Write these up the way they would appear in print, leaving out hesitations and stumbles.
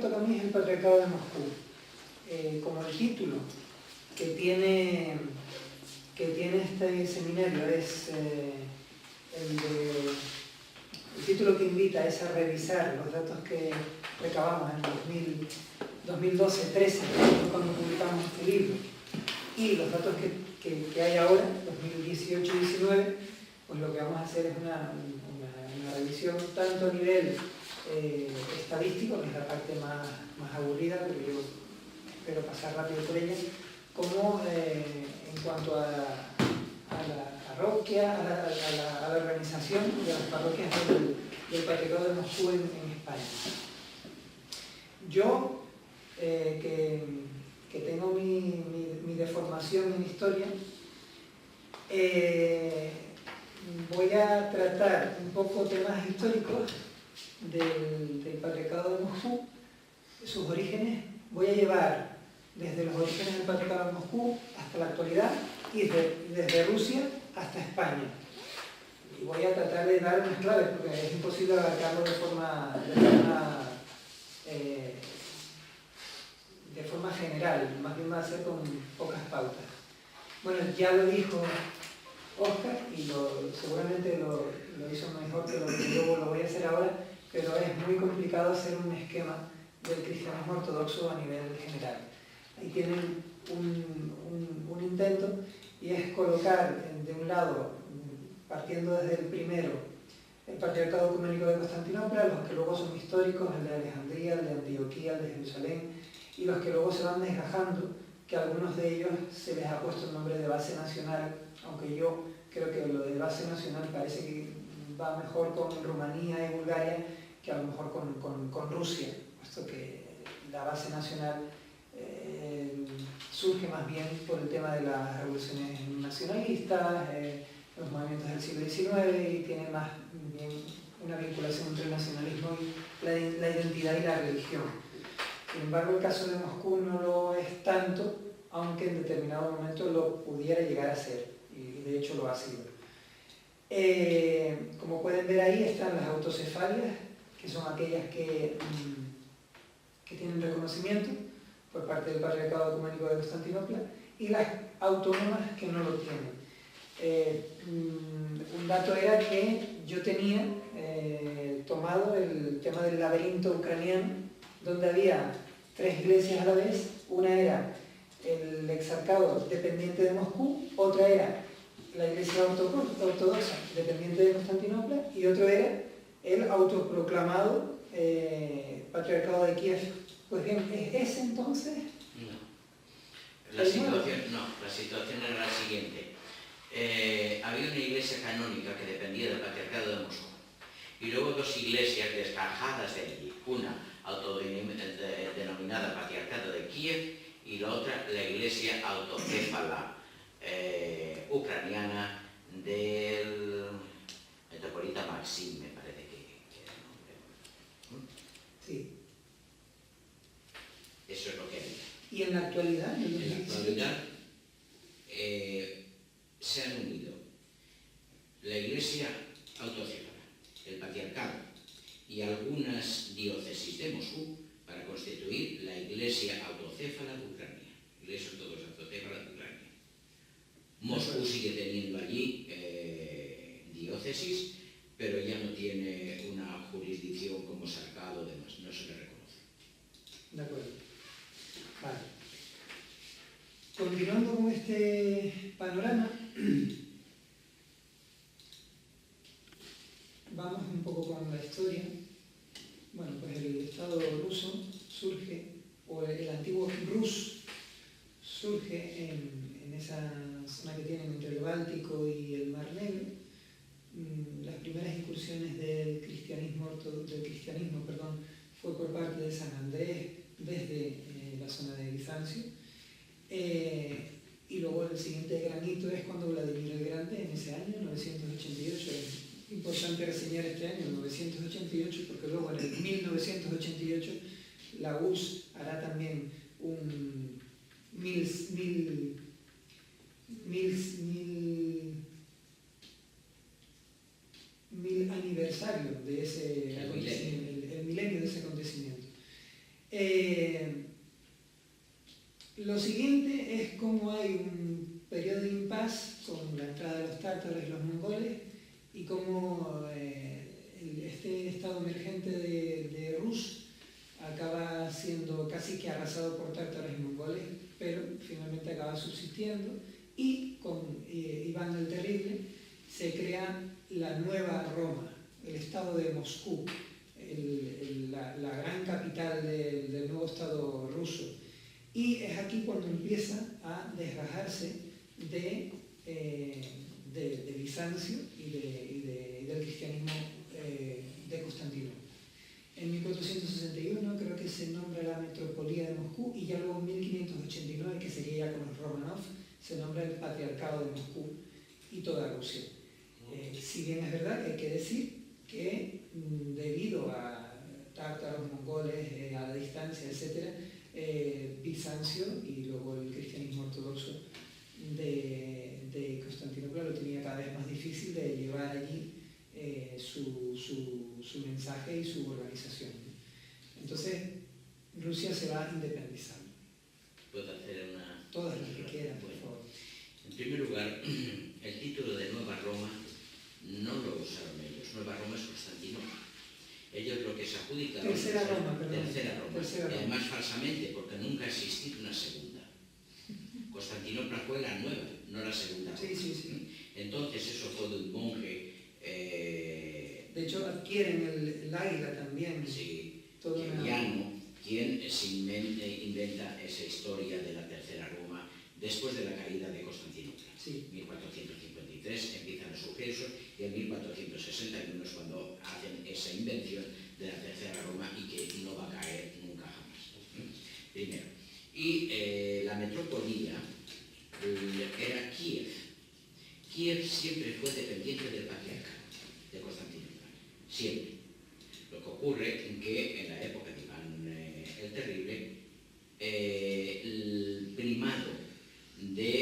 toca a mí es el Patriarcado de Moscú. Como el título que tiene este seminario es el título que invita es a revisar los datos que recabamos en 2012-13, cuando publicamos este libro, y los datos que hay ahora, 2018-19, pues lo que vamos a hacer es una revisión tanto a nivel estadístico, que es la parte más aburrida, pero yo espero pasar rápido por ella, como en cuanto a la parroquia, a la organización de las parroquias del Patriarcado de Moscú en España. Yo, que tengo mi deformación en historia, voy a tratar un poco temas históricos del Patriarcado de Moscú, sus orígenes. Voy a llevar desde los orígenes del Patriarcado de Moscú hasta la actualidad y desde Rusia hasta España. Y voy a tratar de dar unas claves, porque es imposible abarcarlo de forma general, más bien va a ser con pocas pautas. Bueno, ya lo dijo Óscar, y seguramente lo hizo mejor que lo que yo lo voy a hacer ahora, pero es muy complicado hacer un esquema del cristianismo ortodoxo a nivel general. Ahí tienen un intento, y es colocar de un lado, partiendo desde el primero, el Patriarcado Ecuménico de Constantinopla, los que luego son históricos, el de Alejandría, el de Antioquía, el de Jerusalén, y los que luego se van desgajando, que a algunos de ellos se les ha puesto el nombre de base nacional, aunque yo creo que lo de base nacional parece que va mejor con Rumanía y Bulgaria que a lo mejor con Rusia, puesto que la base nacional surge más bien por el tema de las revoluciones nacionalistas, los movimientos del siglo XIX, y tiene más bien una vinculación entre el nacionalismo y la identidad y la religión. Sin embargo, el caso de Moscú no lo es tanto, aunque en determinado momento lo pudiera llegar a ser, y de hecho lo ha sido. Como pueden ver ahí están las autocefalias, que son aquellas que tienen reconocimiento por parte del Patriarcado Ecuménico de Constantinopla, y las autónomas que no lo tienen. Un dato era que yo tenía tomado el tema del laberinto ucraniano, donde había 3 iglesias a la vez. Una era el exarcado dependiente de Moscú, otra era la iglesia ortodoxa dependiente de Constantinopla, y otro era el autoproclamado Patriarcado de Kiev. Pues bien, ¿es ese entonces? No. La situación era la siguiente. Había una iglesia canónica que dependía del Patriarcado de Moscú, y luego 2 iglesias desgajadas de allí, una autodenominada Patriarcado de Kiev y la otra la iglesia autocéfala ucraniana del metropolita Maxim, me parece que era el nombre. Sí. Eso es lo que había. ¿Y en la actualidad? En la actualidad se han unido la iglesia autocéfala, el patriarcado y algunas diócesis de Moscú para constituir la iglesia autocéfala de Ucrania, iglesia ortodoxa autocéfala de Ucrania. Moscú sigue teniendo allí diócesis, pero ya no tiene una jurisdicción como sarcado, demás, no se le reconoce. De acuerdo. Vale. Continuando con este panorama, vamos un poco con la historia. Bueno, pues el Estado ruso surge, o el antiguo Rus surge en esa zona que tienen entre el Báltico y el Mar Negro. Las primeras incursiones del cristianismo fue por parte de San Andrés desde la zona de Bizancio. Y luego el siguiente granito es cuando Vladimir el Grande, en ese año, 988, es importante reseñar este año, 988, porque luego en el 1988 la URSS hará también un mil aniversario de ese acontecimiento, el milenio de ese acontecimiento. tártaros y los mongoles, y cómo este estado emergente de Rus acaba siendo casi que arrasado por tártaros y mongoles, pero finalmente acaba subsistiendo, y con Iván el Terrible se crea la nueva Roma, el estado de Moscú, la gran capital del nuevo estado ruso. Y es aquí cuando empieza a desgajarse de Bizancio y del cristianismo de Constantinopla. En 1461 creo que se nombra la metropolitana de Moscú, y ya luego en 1589, que sería ya con los Romanov, se nombra el patriarcado de Moscú y toda Rusia. Si bien es verdad que hay que decir que debido a tártaros, mongoles, a la distancia, etc., Bizancio y luego el cristianismo ortodoxo de Constantinopla lo tenía cada vez más difícil de llevar allí su mensaje y su organización. Entonces, Rusia se va independizando. ¿Puedo hacer una...? Todas las que quieran, por favor. En primer lugar, el título de Nueva Roma no lo usaron ellos. Nueva Roma es Constantinopla. Ellos lo que se adjudican... Tercera Roma, perdón. Tercera Roma. Tercera Roma. Además, falsamente, porque nunca ha existido una segunda. Constantinopla fue la nueva, no la segunda. Sí, sí, sí. Entonces, eso fue de un monje... de hecho, adquieren el águila también. Sí, Kiliano, quien se inventa esa historia de la Tercera Roma después de la caída de Constantinopla. Sí. 1453 empiezan a surgir eso, y en 1461 es cuando hacen esa invención de la Tercera Roma, y que no va a caer nunca jamás. Primero. Y la metrópolita era Kiev. Kiev siempre fue dependiente del patriarcado de Constantinopla, siempre. Lo que ocurre es que en la época de Iván el Terrible, el primado de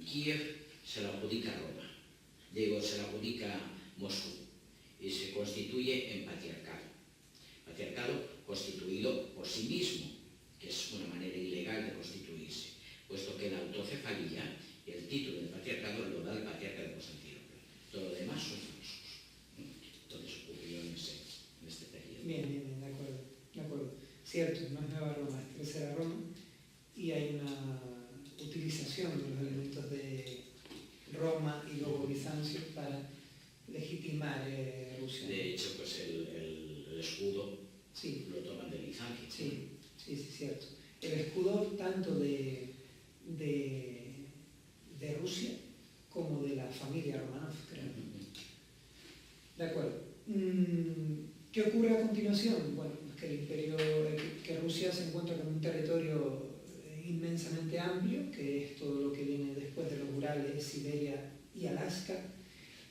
Kiev se lo adjudica a Roma, se lo adjudica a Moscú, y se constituye en patriarcado. Patriarcado constituido por sí mismo, que es una manera ilegal de constituirse, puesto que la autocefalía y el título de patriarcado lo da el patriarca de Constantinopla. Todo lo demás son falsos. Entonces ocurrió en este periodo. Bien, de acuerdo. Cierto, no es Nueva Roma, es Tercera Roma, y hay una utilización de los elementos de Roma y luego Bizancio para legitimar Rusia. De hecho, pues el escudo sí. Lo toman de Bizancio. Sí, cierto. El escudo tanto de Rusia como de la familia Romanov, creo. De acuerdo. ¿Qué ocurre a continuación? Bueno, que Rusia se encuentra con un territorio inmensamente amplio, que es todo lo que viene después de los Urales, Siberia y Alaska,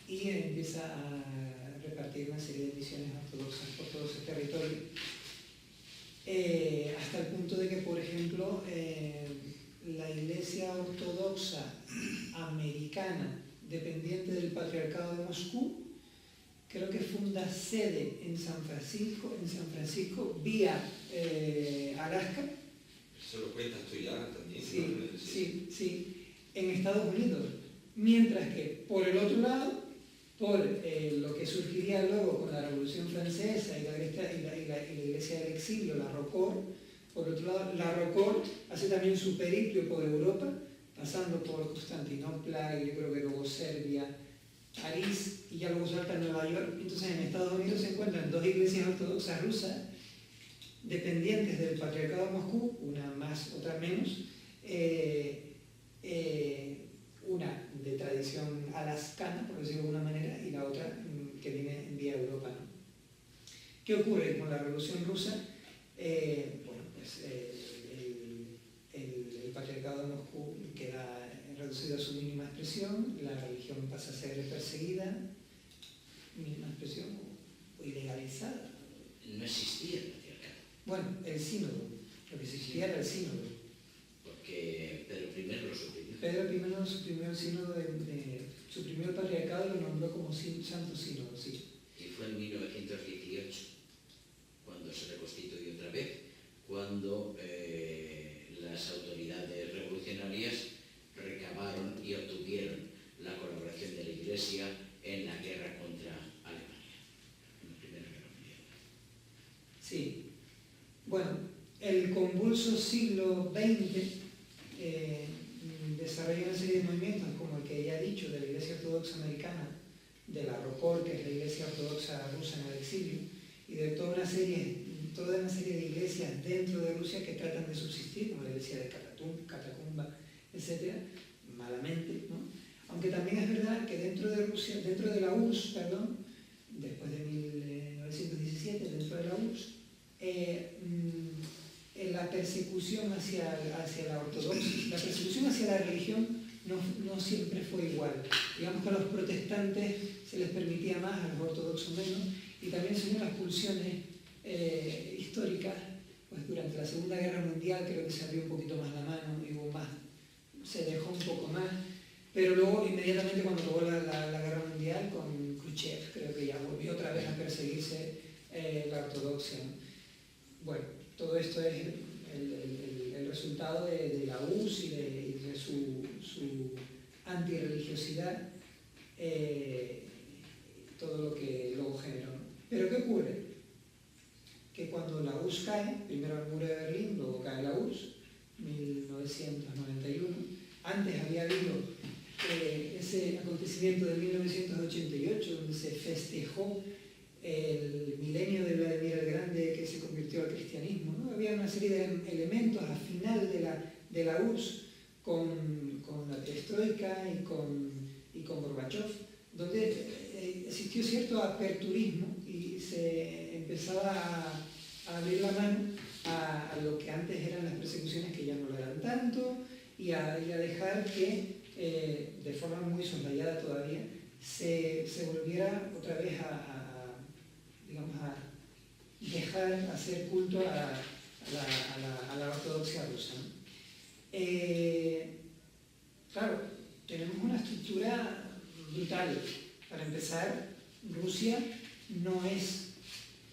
y empieza a repartir una serie de misiones ortodoxas por todo ese territorio, hasta el punto de que, por ejemplo, la Iglesia Ortodoxa Americana, dependiente del Patriarcado de Moscú, creo que funda sede en San Francisco vía Alaska. Eso lo cuentas tú ya también. Sí, en Estados Unidos. Mientras que, por el otro lado, por lo que surgiría luego con la Revolución Francesa y la Iglesia del Exilio, la ROCOR, por otro lado, la ROCOR hace también su periplo por Europa, pasando por Constantinopla, y yo creo que luego Serbia, París, y ya luego salta a Nueva York. Entonces en Estados Unidos se encuentran dos iglesias ortodoxas rusas, dependientes del Patriarcado de Moscú, una más, otra menos, una de tradición alascana, por decirlo de alguna manera, y la otra que viene en vía Europa, ¿no? ¿Qué ocurre con la Revolución Rusa? Bueno, pues el Patriarcado de Moscú queda reducido a su mínima expresión, la religión pasa a ser perseguida, mínima expresión o ilegalizada. No existía el patriarcado. Bueno, el sínodo, lo que existía era el sínodo. Porque Pedro I lo suprimió. Pedro I suprimió el sínodo, suprimió el patriarcado y lo nombró como santo sínodo, sí. Y fue en 1918, cuando se reconstituyó otra vez, cuando las autoridades revolucionarias recabaron y obtuvieron la colaboración Iglesia en la guerra contra Alemania, en la Primera Guerra Mundial. Sí. Bueno, el convulso siglo XX desarrolló una serie de movimientos, como el que ya he dicho, de la Iglesia Ortodoxa Americana, de la ROCOR, que es la Iglesia Ortodoxa Rusa en el exilio, y de toda una serie de iglesias dentro de Rusia que tratan de subsistir, como la iglesia de Catacumba, etc., malamente, ¿no? Aunque también es verdad que dentro de Rusia, dentro de la URSS, perdón, después de 1917, dentro de la URSS, la persecución hacia la ortodoxia, la persecución hacia la religión no siempre fue igual. Digamos que a los protestantes se les permitía más, a los ortodoxos menos, y también según las pulsiones históricas, pues durante la Segunda Guerra Mundial creo que se abrió un poquito más la mano y hubo más, se dejó un poco más, pero luego inmediatamente cuando acabó la Guerra Mundial con Khrushchev, creo que ya volvió otra vez a perseguirse la ortodoxia, ¿no? Bueno, todo esto es el resultado de la URSS y de su antirreligiosidad, todo lo que luego generó, ¿no? Pero ¿qué ocurre? Que cuando la URSS cae, primero el muro de Berlín, luego cae la URSS, 1991, antes había habido ese acontecimiento de 1988, donde se festejó el milenio de Vladimir el Grande, que se convirtió al cristianismo, ¿no? Había una serie de elementos al final de la URSS con la perestroika y con Gorbachev, donde existió cierto aperturismo y se empezaba a abrir la mano a lo que antes eran las persecuciones, que ya no lo eran tanto, y a dejar que, de forma muy soslayada todavía, se volviera otra vez digamos, a dejar hacer culto a la ortodoxia rusa, ¿no? Claro, tenemos una estructura brutal. Para empezar, Rusia no es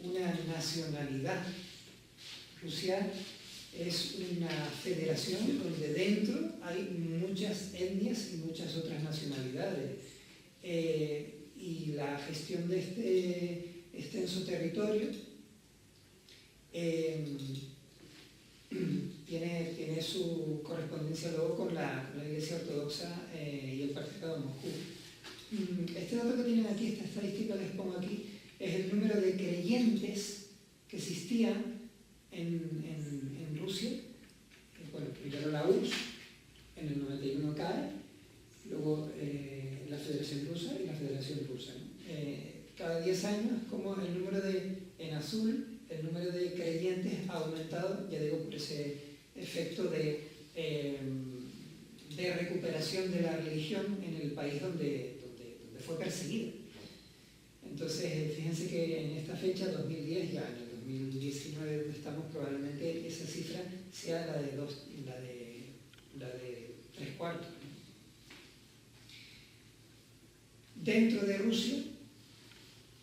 una nacionalidad. Rusia es una federación donde dentro hay muchas etnias y muchas otras nacionalidades. Y la gestión de este extenso territorio tiene su correspondencia luego con la Iglesia Ortodoxa y el Patriarcado de Moscú. Este dato que tienen aquí, esta estadística que les pongo aquí, es el número de creyentes que existían en Rusia. Bueno, primero la URSS, en el 91 cae, luego la Federación Rusa y la Federación Rusa, ¿no? Cada 10 años, como el número en azul, el número de creyentes ha aumentado, ya digo, por ese efecto de recuperación de la religión en el país donde fue perseguida. Entonces, fíjense que en esta fecha, 2010, ya en el 2019 donde estamos, probablemente esa cifra sea la de 3/4. Dentro de Rusia,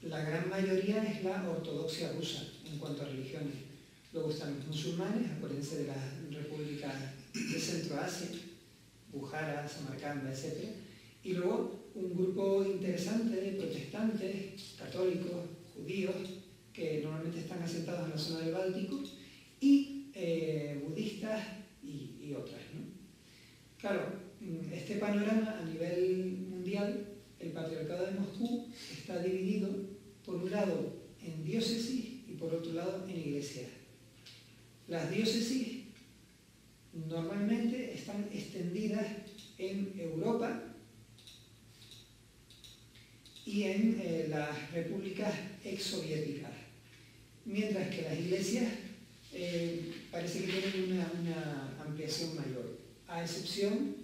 la gran mayoría es la ortodoxia rusa en cuanto a religiones. Luego están los musulmanes, acuérdense de las repúblicas de Centroasia, Bujara, Samarcanda, etc. Y luego un grupo interesante de protestantes, católicos, judíos, que normalmente están asentados en la zona del Báltico, y budistas y otras, ¿no? Claro, este panorama a nivel mundial, el Patriarcado de Moscú está dividido por un lado en diócesis y por otro lado en iglesias. Las diócesis normalmente están extendidas en Europa y en las repúblicas exsoviéticas, mientras que las iglesias parece que tienen una ampliación mayor, a excepción,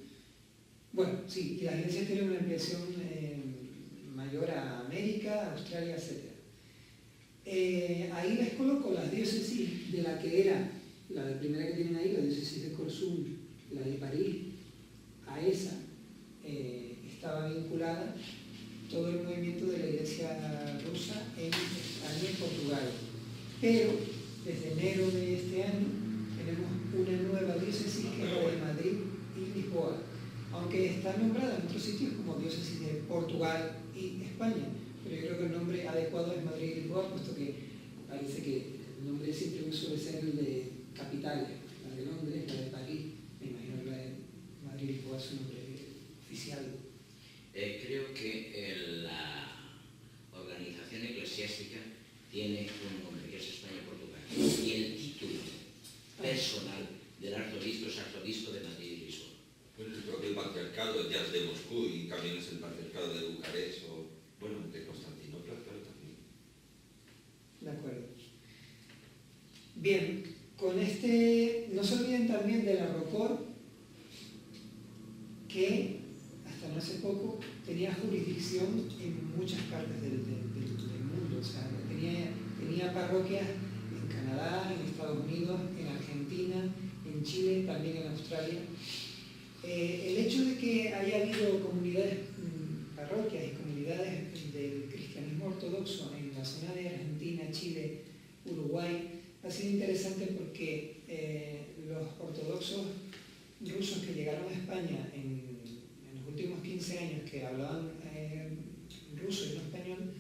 bueno, sí, y las iglesias tienen una ampliación mayor a América, Australia, etc. Ahí les coloco las diócesis de la que era, la primera que tienen ahí, la diócesis de Corsun, la de París, a esa estaba vinculada todo el movimiento de la Iglesia rusa en España y Portugal. Pero desde enero de este año tenemos una nueva diócesis, que es la de Madrid y Lisboa, aunque está nombrada en otros sitios como diócesis de Porto Portugal y España. Pero yo creo que el nombre adecuado es Madrid y Lisboa, puesto que parece que el nombre siempre suele ser el de capitales, la de Londres, la de París, me imagino que la de Madrid y Lisboa es su nombre oficial. Creo que la organización eclesiástica tiene un nombre, que es España-Portugal, y el título personal del arzobispo es arzobispo de Madrid y Lisboa. Bueno, yo creo que el patriarcado ya es de Moscú y también es el patriarcado de Bucarest o, bueno, de Constantinopla, claro, también. De acuerdo. Bien, con este, no se olviden también de la ROCOR, que hasta no hace poco tenía jurisdicción en muchas partes del mundo. O sea, tenía parroquias en Canadá, en Estados Unidos, en Argentina, en Chile, también en Australia. El hecho de que haya habido comunidades, parroquias y comunidades del cristianismo ortodoxo en la zona de Argentina, Chile, Uruguay, ha sido interesante porque los ortodoxos rusos que llegaron a España en los últimos 15 años, que hablaban ruso y no español,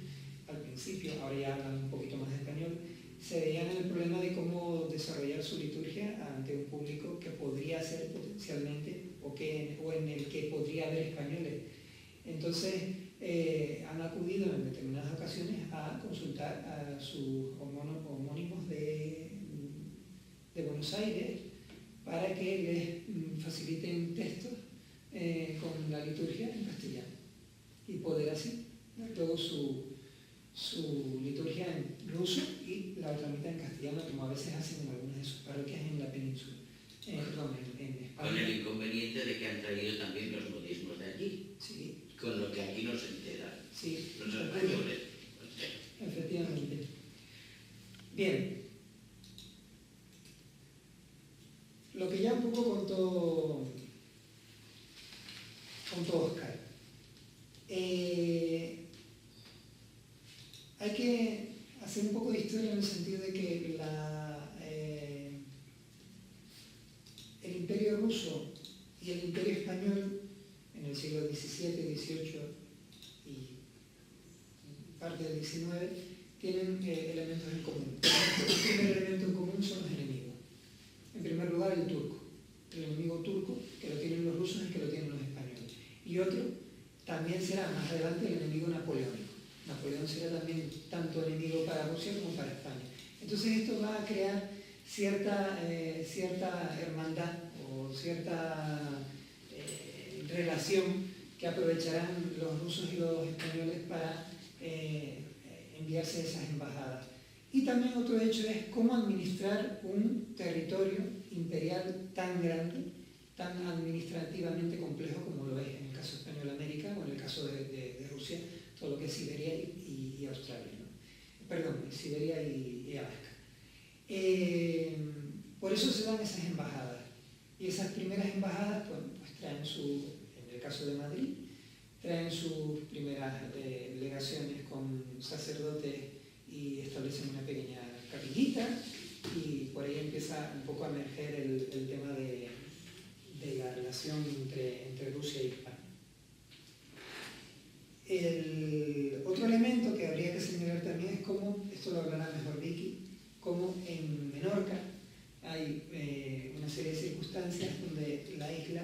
al principio, ahora ya hablan un poquito más de español, se veían en el problema de cómo desarrollar su liturgia ante un público que podría ser potencialmente o en el que podría haber españoles. Entonces han acudido en determinadas ocasiones a consultar a sus homónimos de Buenos Aires para que les faciliten textos con la liturgia en castellano y poder así dar luego su liturgia en ruso y la otra mitad en castellano, como a veces hacen en algunas de sus parroquias en la península, en España. Con el inconveniente de que han traído también los modismos de allí, Sí. con lo que aquí no se enteran Sí, los españoles. efectivamente. Bien. Lo que ya un poco contó Óscar. Hay que hacer un poco de historia en el sentido de que el Imperio ruso y el Imperio español en el siglo XVII, XVIII y parte del XIX tienen elementos en común. El primer elemento en común son los enemigos. En primer lugar, el turco. El enemigo turco, que lo tienen los rusos y que lo tienen los españoles. Y otro, también será más adelante el enemigo napoleónico. Napoleón será también tanto enemigo para Rusia como para España. Entonces esto va a crear cierta hermandad o cierta relación que aprovecharán los rusos y los españoles para enviarse esas embajadas. Y también otro hecho es cómo administrar un territorio imperial tan grande, tan administrativamente complejo como lo es en el caso español América o en el caso de Rusia, todo lo que es Siberia y Australia, ¿no? Perdón, Siberia y Alaska. Por eso se dan esas embajadas. Y esas primeras embajadas pues traen en el caso de Madrid, traen sus primeras legaciones con sacerdotes y establecen una pequeña capillita y por ahí empieza un poco a emerger el tema de la relación entre Rusia y España. El otro elemento que habría que señalar también es cómo, esto lo hablará mejor Vicky, cómo en Menorca hay una serie de circunstancias donde la isla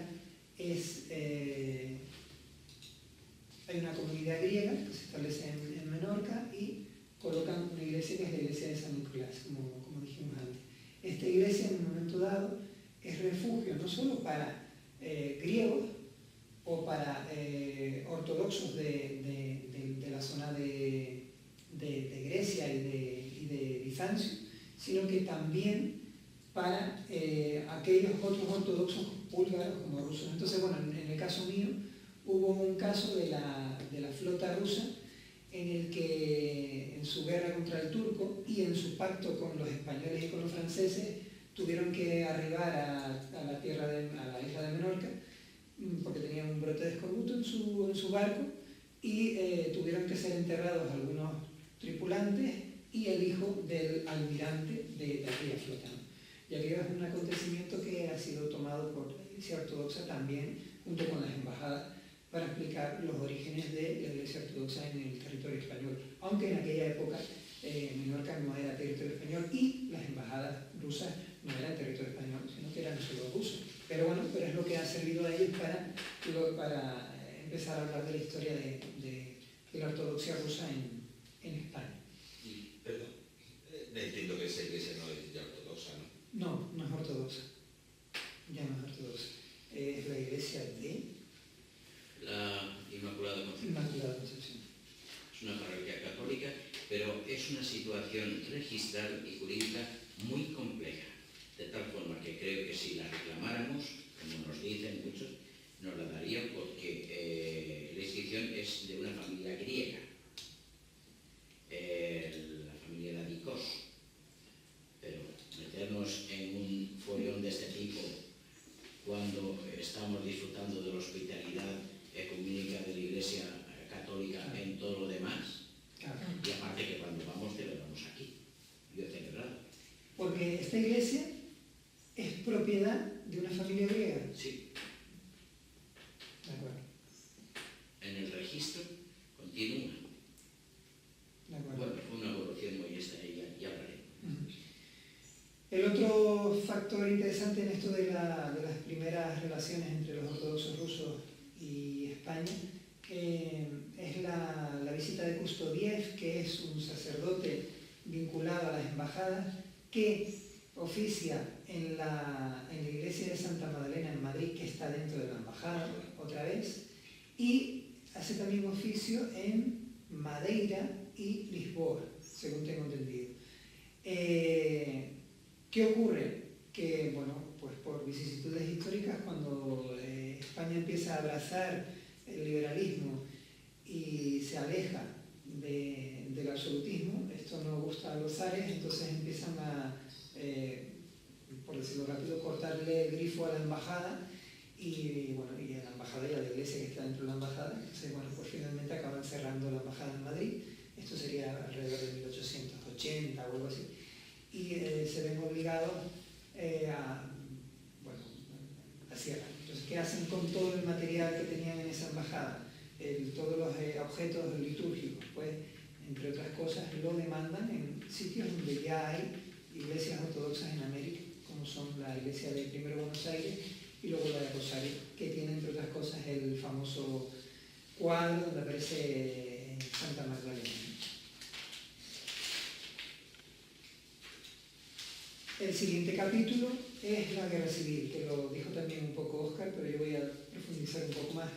hay una comunidad griega que se establece en Menorca y colocan una iglesia que es la iglesia de San Nicolás, como dijimos antes. Esta iglesia en un momento dado es refugio no solo para griegos o para ortodoxos de la zona de Grecia y de Bizancio, sino que también para aquellos otros ortodoxos búlgaros como rusos. Entonces, bueno, en el caso mío hubo un caso de la flota rusa en el que en su guerra contra el turco y en su pacto con los españoles y con los franceses tuvieron que arribar a la isla de Menorca porque tenían un brote de escorbuto en su barco y tuvieron que ser enterrados algunos tripulantes y el hijo del almirante de aquella flota, ¿no? Y aquello es un acontecimiento que ha sido tomado por la Iglesia Ortodoxa también, junto con las embajadas, para explicar los orígenes de la Iglesia Ortodoxa en el territorio español, aunque en aquella época Menorca no era territorio español y las embajadas rusas no eran territorio español, sino que eran solo rusos. Pero bueno, es lo que ha servido a ellos para empezar a hablar de la historia de la ortodoxia rusa en España. Y, perdón, entiendo que esa iglesia no es ya ortodoxa, ¿no? No, no es ortodoxa. Ya no es ortodoxa. Es la iglesia de La Inmaculada Concepción. Inmaculada Concepción. Es una parroquia católica, pero es una situación registral y jurídica muy compleja, de tal forma que creo que si la reclamáramos, como nos dicen muchos, nos la darían porque la inscripción es de una familia griega, la familia Dadikos. Pero meternos en un follón de este tipo cuando estamos disfrutando de la hospitalidad ecuménica de la Iglesia Católica en todo lo demás, Claro. y aparte que cuando vamos celebramos aquí, yo he celebrado. Porque esta iglesia es propiedad de una familia griega. Sí, De acuerdo. en el registro continúa. De acuerdo. Bueno, fue una evolución muy extraña, ya hablaré. El otro factor interesante en esto de las primeras relaciones entre los ortodoxos rusos y España es la visita de Kustodiev, que es un sacerdote vinculado a las embajadas que oficia en la iglesia de Santa Magdalena en Madrid, que está dentro de la embajada otra vez, y hace también oficio en Madeira y Lisboa, según tengo entendido. ¿Qué ocurre? Que, bueno, pues por vicisitudes históricas, cuando España empieza a abrazar el liberalismo y se aleja del absolutismo, esto no gusta a los zares, entonces empiezan a, por decirlo rápido, cortarle el grifo a la embajada y a la embajada y a la iglesia que está dentro de la embajada. Entonces, bueno, pues finalmente acaban cerrando la embajada en Madrid. Esto sería alrededor de 1880 o algo así. Y se ven obligados a cierrar. Entonces, ¿qué hacen con todo el material que tenían en esa embajada? Todos los objetos litúrgicos, pues, entre otras cosas, lo demandan en sitios donde ya hay iglesias ortodoxas en América, como son la iglesia de primero Buenos Aires y luego la de Rosario, que tiene, entre otras cosas, el famoso cuadro donde aparece Santa Magdalena. El siguiente capítulo es la guerra civil, que lo dijo también un poco Óscar, pero yo voy a profundizar un poco más.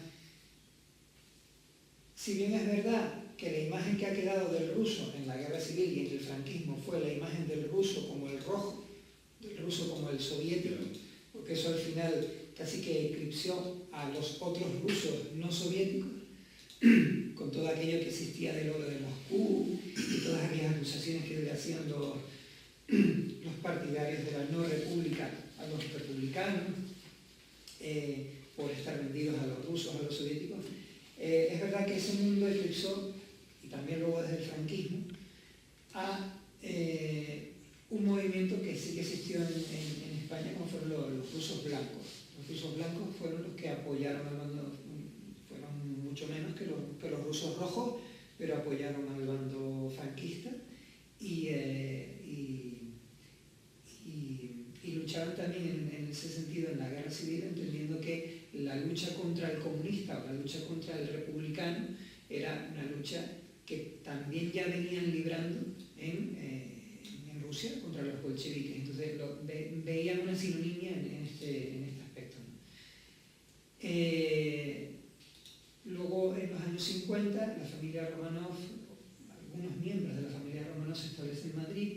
Si bien es verdad que la imagen que ha quedado del ruso en la guerra civil y en el franquismo fue la imagen del ruso como el rojo, del ruso como el soviético, porque eso al final casi que eclipsó a los otros rusos no soviéticos, con todo aquello que existía de lo de Moscú y todas aquellas acusaciones que le hacían los partidarios de la no república a los republicanos por estar vendidos a los rusos, a los soviéticos. Es verdad que ese mundo eclipsó, y también luego desde el franquismo, a un movimiento que sí que existió en España, como fueron los rusos blancos. Los rusos blancos fueron los que apoyaron al bando, fueron mucho menos que los rusos rojos, pero apoyaron al bando franquista y lucharon también en ese sentido en la guerra civil, entendiendo que la lucha contra el comunista o la lucha contra el republicano era una lucha que también ya venían librando en Rusia contra los bolcheviques. Entonces veían una sinonimia en este aspecto, ¿no? Luego, en los años 50, la familia Romanov, algunos miembros de la familia Romanov se establecen en Madrid,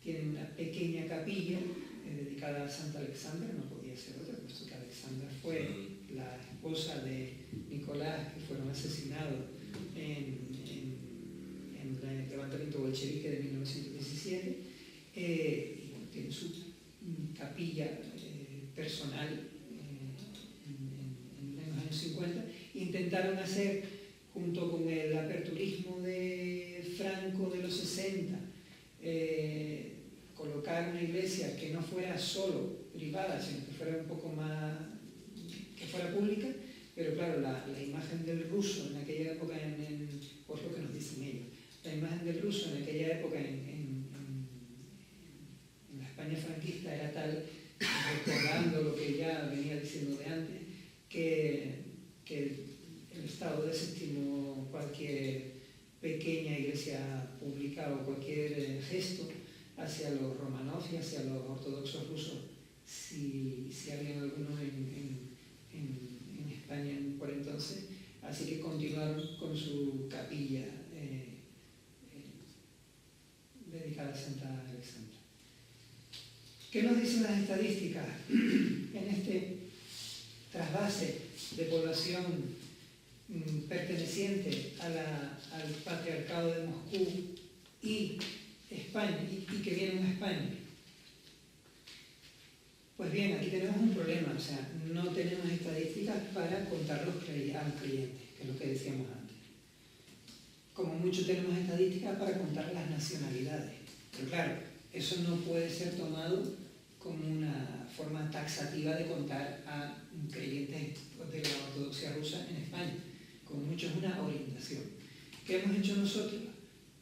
tienen una pequeña capilla dedicada a Santa Alexandra, no podía ser otra, puesto que Alexandra fue la esposa de Nicolás, que fueron asesinados en el levantamiento bolchevique de 1917, y bueno, tiene su capilla personal en los años 50. Intentaron hacer, junto con el aperturismo de Franco de los 60, colocar una iglesia que no fuera solo privada, sino que fuera un poco más, que fuera pública, Pero claro, la imagen del ruso en aquella época, por lo que nos dicen ellos, la imagen del ruso en aquella época en la España franquista era tal, recordando lo que ya venía diciendo de antes, que el Estado desestimó cualquier pequeña iglesia pública o cualquier gesto hacia los Romanov y hacia los ortodoxos rusos, si había alguno en España por entonces, así que continuaron con su capilla dedicada a Santa Alexandra. ¿Qué nos dicen las estadísticas? En este trasvase de población perteneciente al Patriarcado de Moscú y España, y que vienen a España. Pues bien, aquí tenemos un problema, o sea, no tenemos estadísticas para contar a los creyentes, que es lo que decíamos antes. Como mucho tenemos estadísticas para contar las nacionalidades, pero claro, eso no puede ser tomado como una forma taxativa de contar a creyentes de la ortodoxia rusa en España, como mucho es una orientación. ¿Qué hemos hecho nosotros?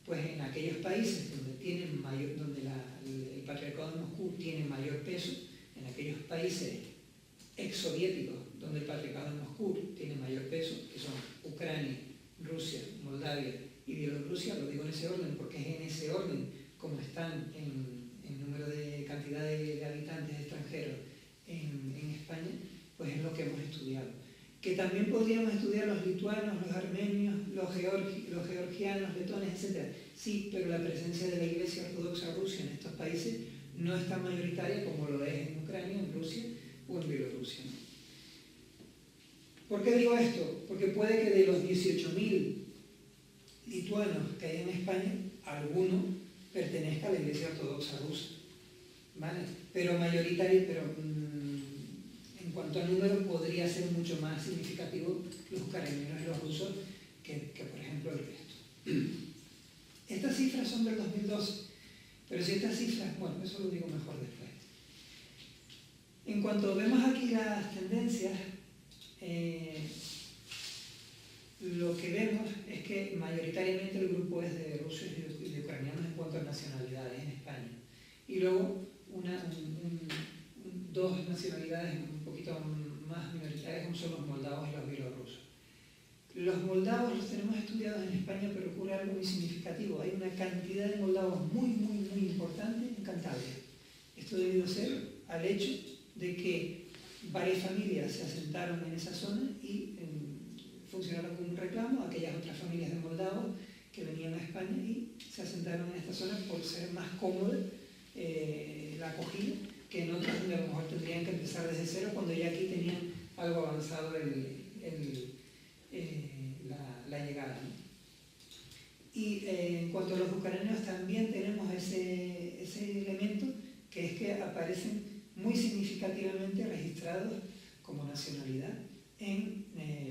Pues en aquellos países donde el Patriarcado de Moscú tiene mayor peso, en aquellos países exsoviéticos donde el Patriarcado de Moscú tiene mayor peso, que son Ucrania, Rusia, Moldavia y Bielorrusia, lo digo en ese orden porque es en ese orden como están en número de cantidad de habitantes extranjeros en España, pues es lo que hemos estudiado. Que también podríamos estudiar los lituanos, los armenios, los georgianos, letones, etc. Sí, pero la presencia de la Iglesia Ortodoxa Rusa en estos países no es tan mayoritaria como lo es en Ucrania, en Rusia o en Bielorrusia. ¿Por qué digo esto? Porque puede que de los 18.000 lituanos que hay en España, alguno pertenezca a la Iglesia Ortodoxa Rusa, ¿vale? Pero mayoritario, en cuanto a número podría ser mucho más significativo los ucranianos y los rusos que por ejemplo el resto. Estas cifras son del 2012, pero si estas cifras, bueno, eso lo digo mejor después. En cuanto vemos aquí las tendencias, lo que vemos es que mayoritariamente el grupo es de rusos y de ucranianos en cuanto a nacionalidades en España. Y luego dos nacionalidades un poquito más minoritarias como son los moldavos y los bielorrusos. Los moldavos los tenemos estudiados en España, pero ocurre algo muy significativo. Hay una cantidad de moldavos muy importante en Cantabria. Esto debido ser al hecho de que varias familias se asentaron en esa zona y funcionaron como un reclamo a aquellas otras familias de moldavos que venían a España y se asentaron en esta zona por ser más cómoda la acogida que en otras donde a lo mejor tendrían que empezar desde cero cuando ya aquí tenían algo avanzado la llegada, ¿no? Y en cuanto a los ucranianos también tenemos ese elemento que es que aparecen muy significativamente registrados como nacionalidad en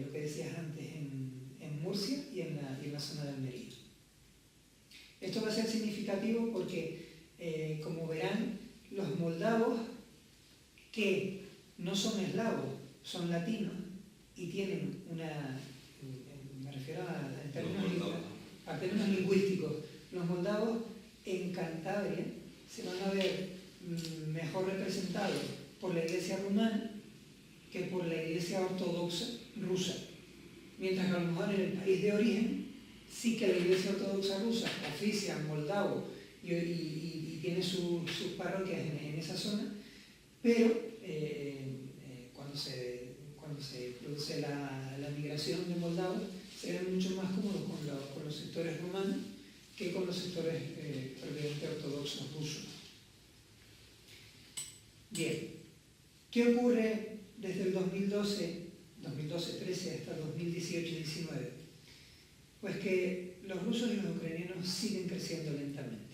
lo que decías antes, en Murcia y en la zona de Almería. Esto va a ser significativo porque, como verán, los moldavos que no son eslavos, son latinos y tienen me refiero a términos lingüísticos, los moldavos en Cantabria se van a ver mejor representados por la iglesia rumana que por la iglesia ortodoxa rusa, mientras que a lo mejor en el país de origen sí que la iglesia ortodoxa rusa oficia moldavo y tiene sus parroquias en esa zona, pero cuando se produce la migración de moldavos se ve mucho más cómodo con los sectores romanos que con los sectores propiamente ortodoxos rusos. Bien, ¿qué ocurre desde el 2012-13 hasta 2018-19? Pues que los rusos y los ucranianos siguen creciendo lentamente.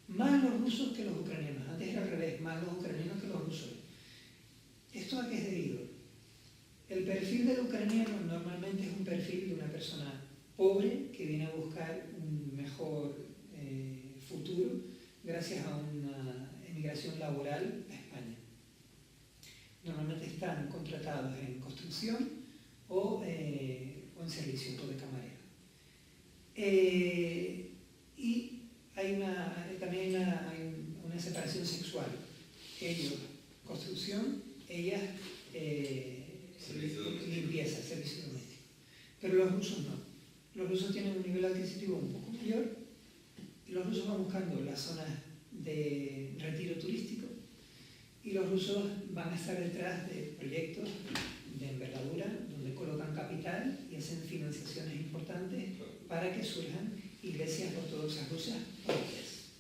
Más los rusos que los ucranianos. Antes era al revés, más los ucranianos que los rusos. ¿Esto a qué es debido? El perfil del ucraniano normalmente es un perfil de una persona pobre que viene a buscar un mejor futuro gracias a una emigración laboral a España. Normalmente están contratados en construcción o en servicio, o de camarero. Y también hay una separación sexual. Ellos, construcción, ellas, limpieza, servicio doméstico. Pero los rusos no. Los rusos tienen un nivel adquisitivo un poco mayor y los rusos van buscando las zonas de retiro turístico y los rusos van a estar detrás de proyectos de envergadura donde colocan capital y hacen financiaciones importantes para que surjan iglesias ortodoxas rusas propias.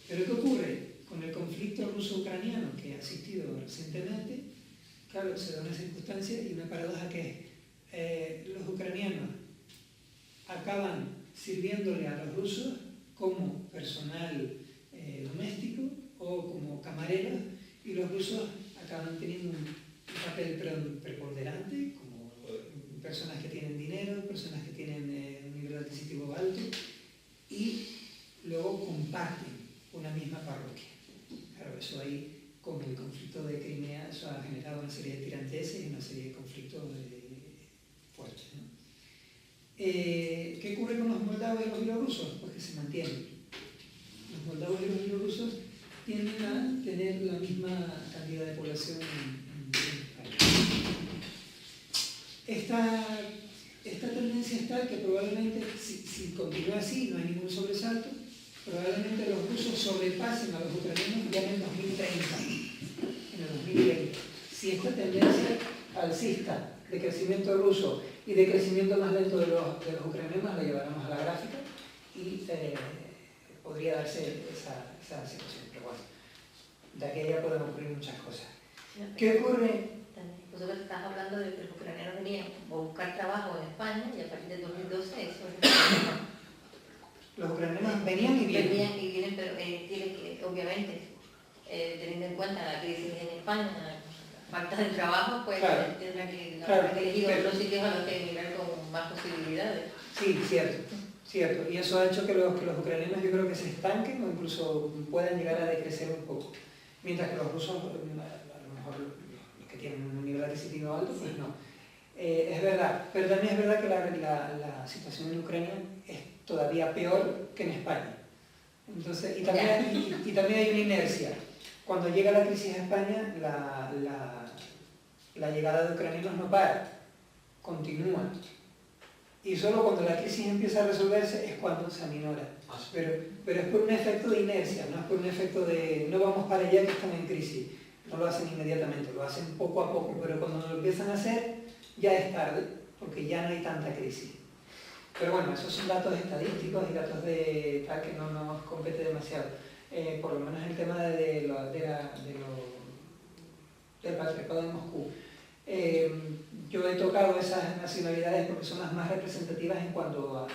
Pero ¿qué ocurre? Con el conflicto ruso-ucraniano que ha existido recientemente, claro, se da una circunstancia y una paradoja que es, los ucranianos acaban sirviéndole a los rusos como personal doméstico o como camareros y los rusos acaban teniendo un papel preponderante como personas que tienen dinero, personas que tienen un nivel adquisitivo alto y luego comparten una misma parroquia. Claro, eso ahí, con el conflicto de Crimea, eso ha generado una serie de tiranteses y una serie de conflictos fuertes, ¿no? ¿Qué ocurre con los moldavos y los bielorrusos? Pues que se mantienen. Los moldavos y los bielorrusos tienden a tener la misma cantidad de población en España. Esta tendencia es tal que probablemente, si continúa así, no hay ningún sobresalto, probablemente los rusos sobrepasen a los ucranianos ya en el 2030, en el 2020. Si esta tendencia alcista de crecimiento ruso y de crecimiento más lento de los ucranianos la llevaremos a la gráfica y podría darse esa situación. Pero bueno, de aquí a allá pueden ocurrir muchas cosas. ¿Qué ocurre? Vosotros estás hablando de que los ucranianos venían a buscar trabajo en España y a partir de 2012 eso es... Los ucranianos venían y vienen. Venían y vienen, pero tienen que, obviamente, teniendo en cuenta la crisis en España, falta de trabajo, pues claro, tendrán que elegir otros sitios a los que emigrar con más posibilidades. Sí, cierto. Y eso ha hecho que los ucranianos yo creo que se estanquen o incluso puedan llegar a decrecer un poco. Mientras que los rusos, a lo mejor los que tienen un nivel adquisitivo alto, pues no. Es verdad, pero también es verdad que la situación en Ucrania es todavía peor que en España. Entonces, y también hay una inercia. Cuando llega la crisis a España, la llegada de ucranianos no para, continúa. Y solo cuando la crisis empieza a resolverse es cuando se aminora. Pero es por un efecto de inercia, no es por un efecto de no vamos para allá que están en crisis. No lo hacen inmediatamente, lo hacen poco a poco, pero cuando lo empiezan a hacer ya es tarde, porque ya no hay tanta crisis. Pero bueno, esos son datos estadísticos y datos de tal que no nos compete demasiado. Por lo menos el tema del patriarcado de Moscú. Yo he tocado esas nacionalidades porque son las más representativas en cuanto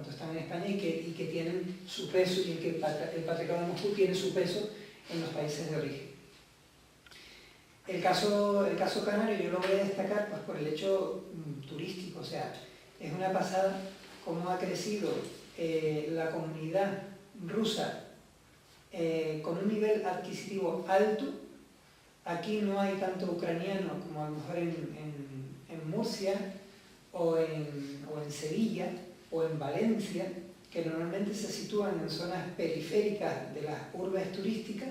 están en España y que tienen su peso y en que el patriarcado de Moscú tiene su peso en los países de origen. El caso canario yo lo voy a destacar pues, por el hecho turístico, o sea, es una pasada cómo ha crecido la comunidad rusa con un nivel adquisitivo alto. Aquí no hay tanto ucraniano como a lo mejor en Murcia o en Sevilla o en Valencia, que normalmente se sitúan en zonas periféricas de las urbes turísticas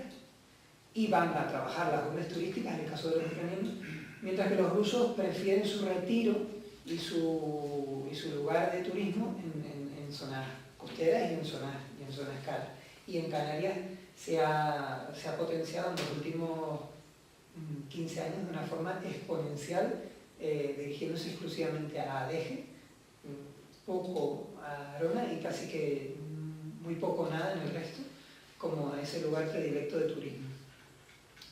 y van a trabajar las urbes turísticas, en el caso de los ucranianos, mientras que los rusos prefieren su retiro y su lugar de turismo en zonas costeras y en zonas caras. Y en Canarias se ha potenciado en los últimos 15 años de una forma exponencial, dirigiéndose exclusivamente a Adeje, poco a Arona y casi que muy poco nada en el resto, como ese lugar predilecto de turismo.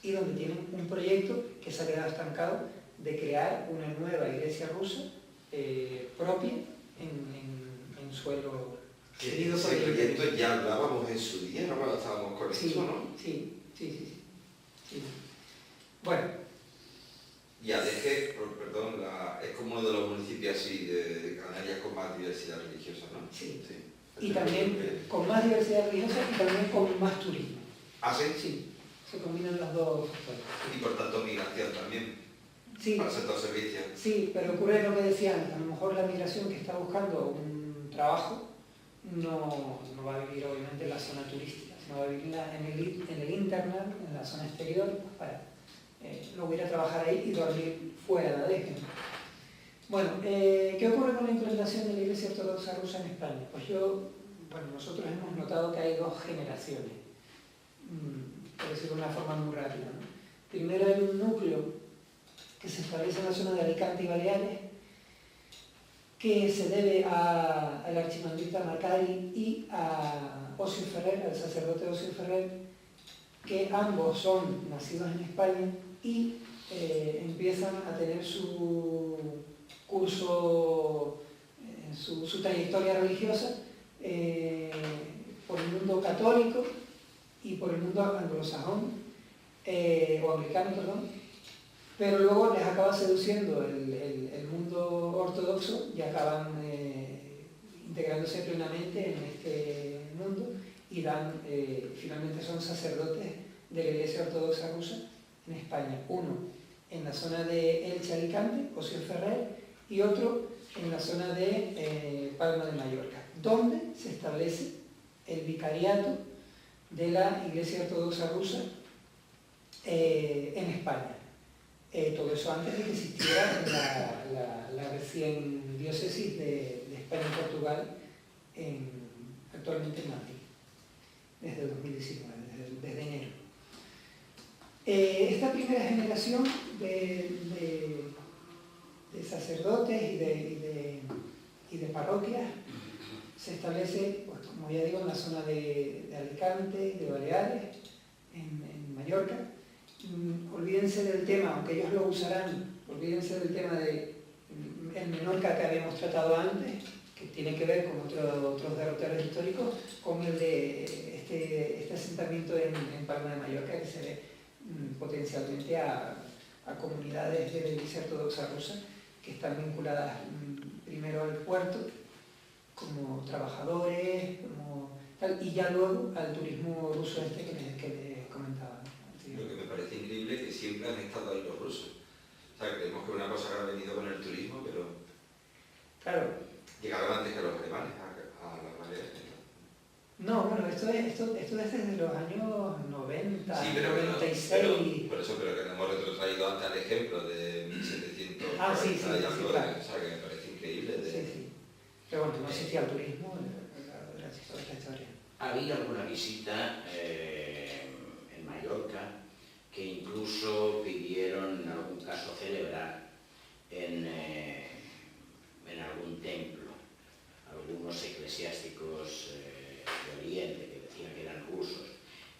Y donde tienen un proyecto que se ha quedado estancado de crear una nueva iglesia rusa propia en suelo cedido por ese el proyecto ya hablábamos en su día, ¿no? Cuando estábamos con esto, ¿no? Sí. Bueno. Y Adeje, perdón, es como uno de los municipios así de Canarias con más diversidad religiosa, ¿no? Sí. Y también con más diversidad religiosa y también con más turismo. ¿Ah, sí? Sí, se combinan los dos factores. Y por tanto migración también. Sí. para el sector servicios. Sí, pero ocurre lo que decía antes, a lo mejor la migración que está buscando un trabajo no va a vivir obviamente en la zona turística, sino va a vivir en el internet, en la zona exterior, pues para luego ir a trabajar ahí y dormir fuera de la DEG. Bueno, ¿qué ocurre con la implantación de la Iglesia Ortodoxa Rusa en España? Pues nosotros hemos notado que hay dos generaciones, por decirlo de una forma muy rápida, ¿no? Primero hay un núcleo que se establece en la zona de Alicante y Baleares, que se debe al archimandrita Macari y a Ocio Ferrer, al sacerdote Ocio Ferrer, que ambos son nacidos en España y empiezan a tener su curso, su trayectoria religiosa por el mundo católico y por el mundo anglosajón, o anglicano, perdón, pero luego les acaba seduciendo el mundo ortodoxo y acaban integrándose plenamente en este mundo y finalmente son sacerdotes de la Iglesia Ortodoxa Rusa en España. Uno en la zona de Elche, Alicante, Ocio Ferrer, y otro en la zona de Palma de Mallorca, donde se establece el vicariato de la Iglesia Ortodoxa Rusa en España. Todo eso antes de que existiera la recién diócesis de España y Portugal, actualmente en Madrid, desde el 2019, desde enero. Esta primera generación de sacerdotes y de parroquias se establece, pues, como ya digo, en la zona de Alicante, de Baleares, en Mallorca. Olvídense del tema, aunque ellos lo usarán, olvídense del tema del Menorca que habíamos tratado antes, que tiene que ver con otros derroteros históricos, con el de este asentamiento en Palma de Mallorca, que se ve potencialmente a comunidades de la Iglesia Ortodoxa Rusa que están vinculadas primero al puerto como trabajadores, y ya luego al turismo ruso que les comentaba. Lo que me parece increíble es que siempre han estado ahí los rusos. O sea, creemos que es una cosa que ha venido con el turismo, pero claro, llegaron antes que los alemanes a las Baleares. No, bueno, esto es desde los años 90, Sí, pero 96. Por eso, pero que nos hemos retrotraído antes al ejemplo de 1700. Sí, claro. O sea, que me parece increíble. Sí. Pero bueno, no existía el turismo, era otra historia. Había alguna visita en Mallorca que incluso pidieron en algún caso celebrar en algún templo, algunos eclesiásticos de Oriente que decían que eran rusos,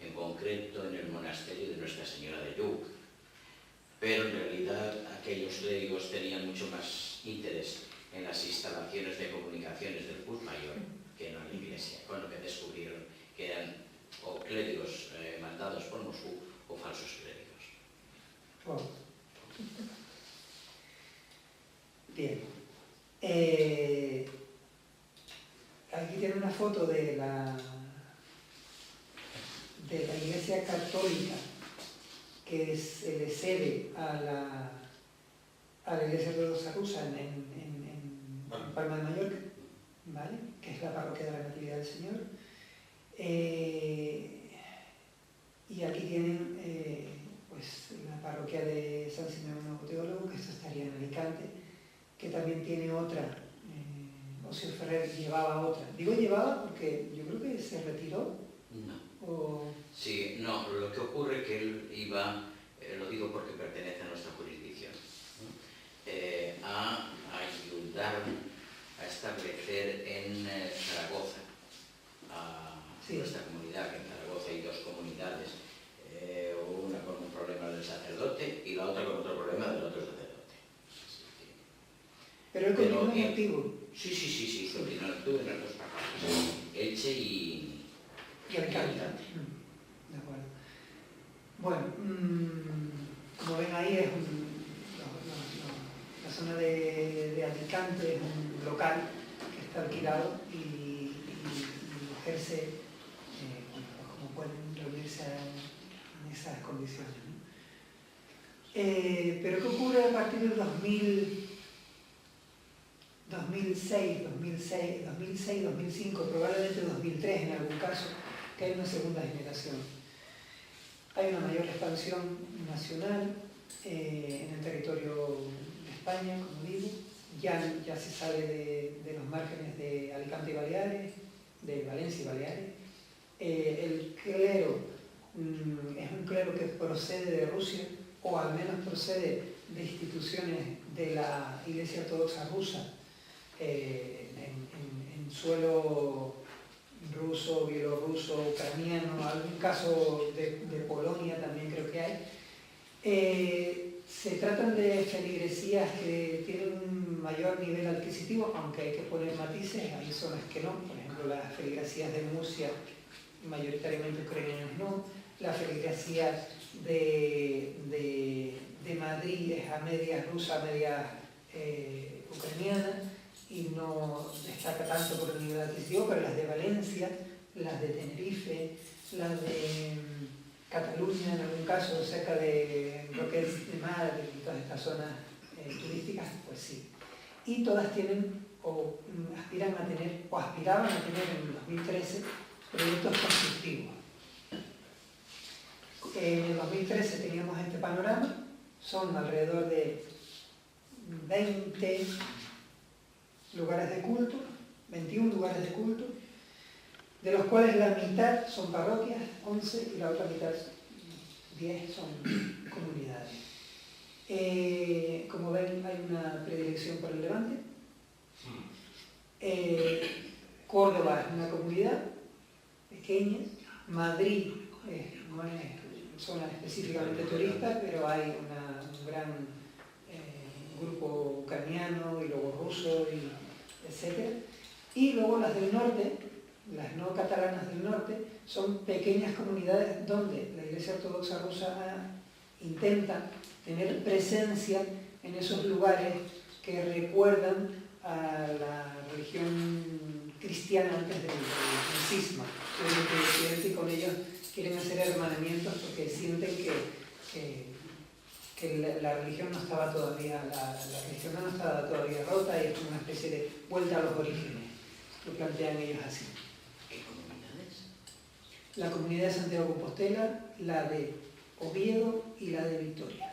en concreto en el monasterio de Nuestra Señora de Lluc. Pero en realidad aquellos clérigos tenían mucho más interés en las instalaciones de comunicaciones del Curs Mayor que no en la iglesia, con lo que descubrieron que eran o clérigos mandados por Moscú o falsos clérigos. Oh. Bien. Aquí tiene una foto de la Iglesia Católica que se le cede a la Iglesia Ortodoxa Rusa en Palma de Mallorca, ¿vale? Que es la parroquia de la Natividad del Señor. Y aquí tienen pues la parroquia de San Simeón Nuevo Teólogo, que esto estaría en Alicante, que también tiene otra. Ocio Ferrer llevaba otra. Digo llevaba porque yo creo que se retiró. No. Sí, no, lo que ocurre es que él iba, lo digo porque pertenece a nuestra jurisdicción, a ayudar a establecer en Zaragoza, a nuestra comunidad, que en Zaragoza hay dos comunidades, una con un problema del sacerdote y la otra con otro problema del otro sacerdote. Pero él continúa en activo. Sí, continúa en activo en las dos parroquias, Elche y Alicante. De acuerdo. Bueno, como ven ahí es la zona de Alicante es un local que está alquilado y ejerce, pues como pueden reunirse en esas condiciones, ¿no? Pero ¿qué ocurre a partir del 2005, probablemente 2003 en algún caso, que hay una segunda generación? Hay una mayor expansión nacional en el territorio de España, como digo. Ya se sale de los márgenes de Alicante y Baleares, de Valencia y Baleares. El clero es un clero que procede de Rusia, o al menos procede de instituciones de la Iglesia Ortodoxa rusa, en suelo ruso, bielorruso, ucraniano, algún caso de Polonia también creo que hay. Se tratan de feligresías que tienen un mayor nivel adquisitivo, aunque hay que poner matices, hay zonas que no. Por ejemplo, las feligresías de Murcia, mayoritariamente ucranianas no. Las feligresías de Madrid es a media rusa, a media ucraniana, y no destaca tanto por el nivel adquisitivo, pero las de Valencia, las de Tenerife, las de Cataluña, en algún caso, cerca de Roquets de Mar y todas estas zonas turísticas, pues sí. Y todas tienen, o aspiran a tener, o aspiraban a tener en el 2013, proyectos constructivos. En el 2013 teníamos este panorama, son alrededor de 20 lugares de culto, 21 lugares de culto, de los cuales la mitad son parroquias, 11, y la otra mitad, 10, son comunidades. Como ven, hay una predilección por el Levante. Córdoba es una comunidad pequeña. Madrid no es zona específicamente turista, pero hay un gran grupo ucraniano y luego ruso, etc. Y luego las del norte, las no catalanas del norte, son pequeñas comunidades donde la Iglesia Ortodoxa rusa intenta tener presencia en esos lugares que recuerdan a la religión cristiana antes del cisma. Y con ellos quieren hacer hermanamientos porque sienten que la religión no estaba todavía, la religión no estaba todavía rota, y es como una especie de vuelta a los orígenes. Lo plantean ellos así. ¿Qué comunidades? La comunidad de Santiago de Compostela, la de Oviedo y la de Vitoria.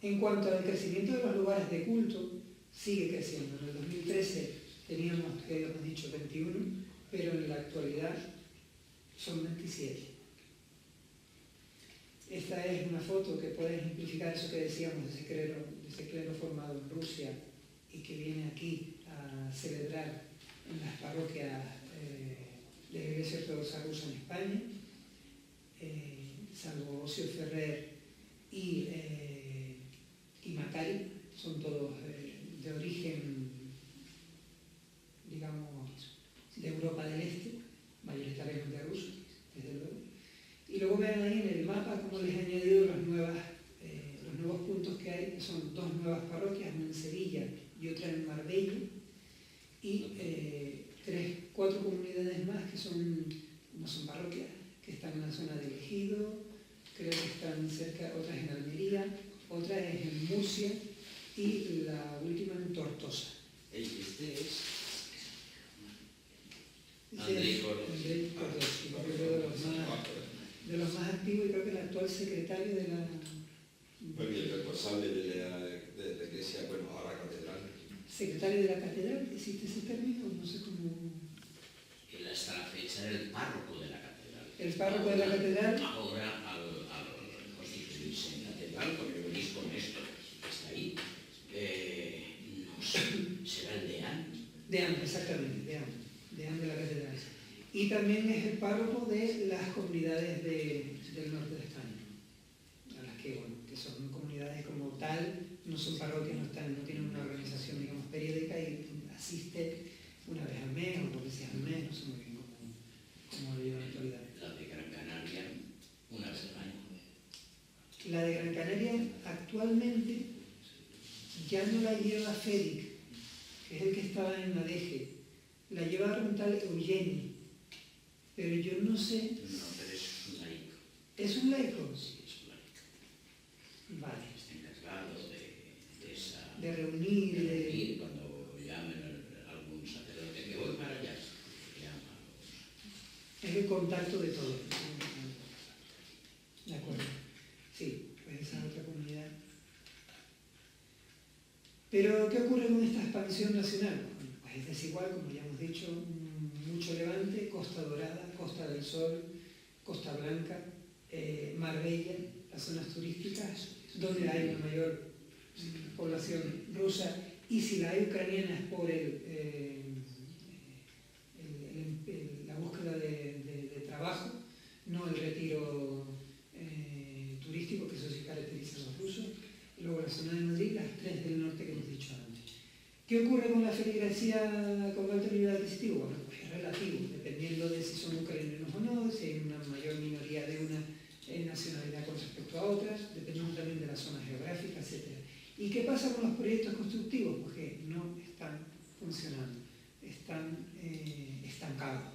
En cuanto al crecimiento de los lugares de culto, sigue creciendo. En el 2013 teníamos, que hemos dicho, 21, pero en la actualidad son 27. Esta es una foto que puede ejemplificar eso que decíamos de ese clero formado en Rusia y que viene aquí a celebrar en las parroquias de la Iglesia Ortodoxa Rusa en España, salvo Ocio Ferrer y Macari, son todos de origen, digamos, de Europa del Este, mayoritariamente rusos, desde luego. Y luego vean ahí en el mapa cómo les he añadido los nuevos puntos que hay, que son 2 nuevas parroquias, una en Sevilla y otra en Marbella, y 4 comunidades más que no son parroquias, que están en la zona del Ejido, creo que están cerca, otras en Almería, otra es en Murcia y la última en Tortosa. Este es Andrei Kordovsky, de los más activos, y creo que el actual secretario de la... Bueno, y el responsable de la iglesia, bueno, ahora catedral. Secretario de la catedral, ¿existe ese término? No sé cómo... Él hasta la fecha era el párroco de la catedral. El párroco de la catedral. Ahora, al constituirse en catedral, porque venís con esto que está ahí, no sé, será el deán. Deán, exactamente, deán de la catedral. Y también es el párroco de las comunidades del norte de España, a las que son comunidades como tal, no son parroquias, no tienen una organización, digamos, periódica, y asiste una vez al mes o 2 veces al mes, no sé muy bien cómo lo lleva la actualidad. La de Gran Canaria, una vez al año. La de Gran Canaria actualmente ya no la lleva Félix, que es el que estaba en la DG, la lleva un tal Eugeni. Pero yo no sé... No, pero es un laico. ¿Es un laico? Sí, es un laico. Vale. Está encargado de esa... De reunir, de de... reunir cuando llamen a algún sacerdote que voy para allá. Llama a los... Es el contacto de todos. De acuerdo. Sí, pues esa es otra comunidad. Pero, ¿qué ocurre con esta expansión nacional? Bueno, pues es desigual, como ya hemos dicho, mucho levante, Costa Dorada, Costa del Sol, Costa Blanca, Marbella, las zonas turísticas, donde hay una mayor población rusa, y si la hay ucraniana es por la búsqueda de trabajo, no el retiro turístico, que eso sí caracteriza a los rusos. Y luego la zona de Madrid, las tres del norte que hemos dicho antes. ¿Qué ocurre con la feligresía con alto nivel adquisitivo? Bueno, pues es relativo, dependiendo de si son ucranianos o no, si hay una mayor minoría de una nacionalidad con respecto a otras, dependiendo también de la zona geográfica, etc. ¿Y qué pasa con los proyectos constructivos? Pues que no están funcionando, están estancados.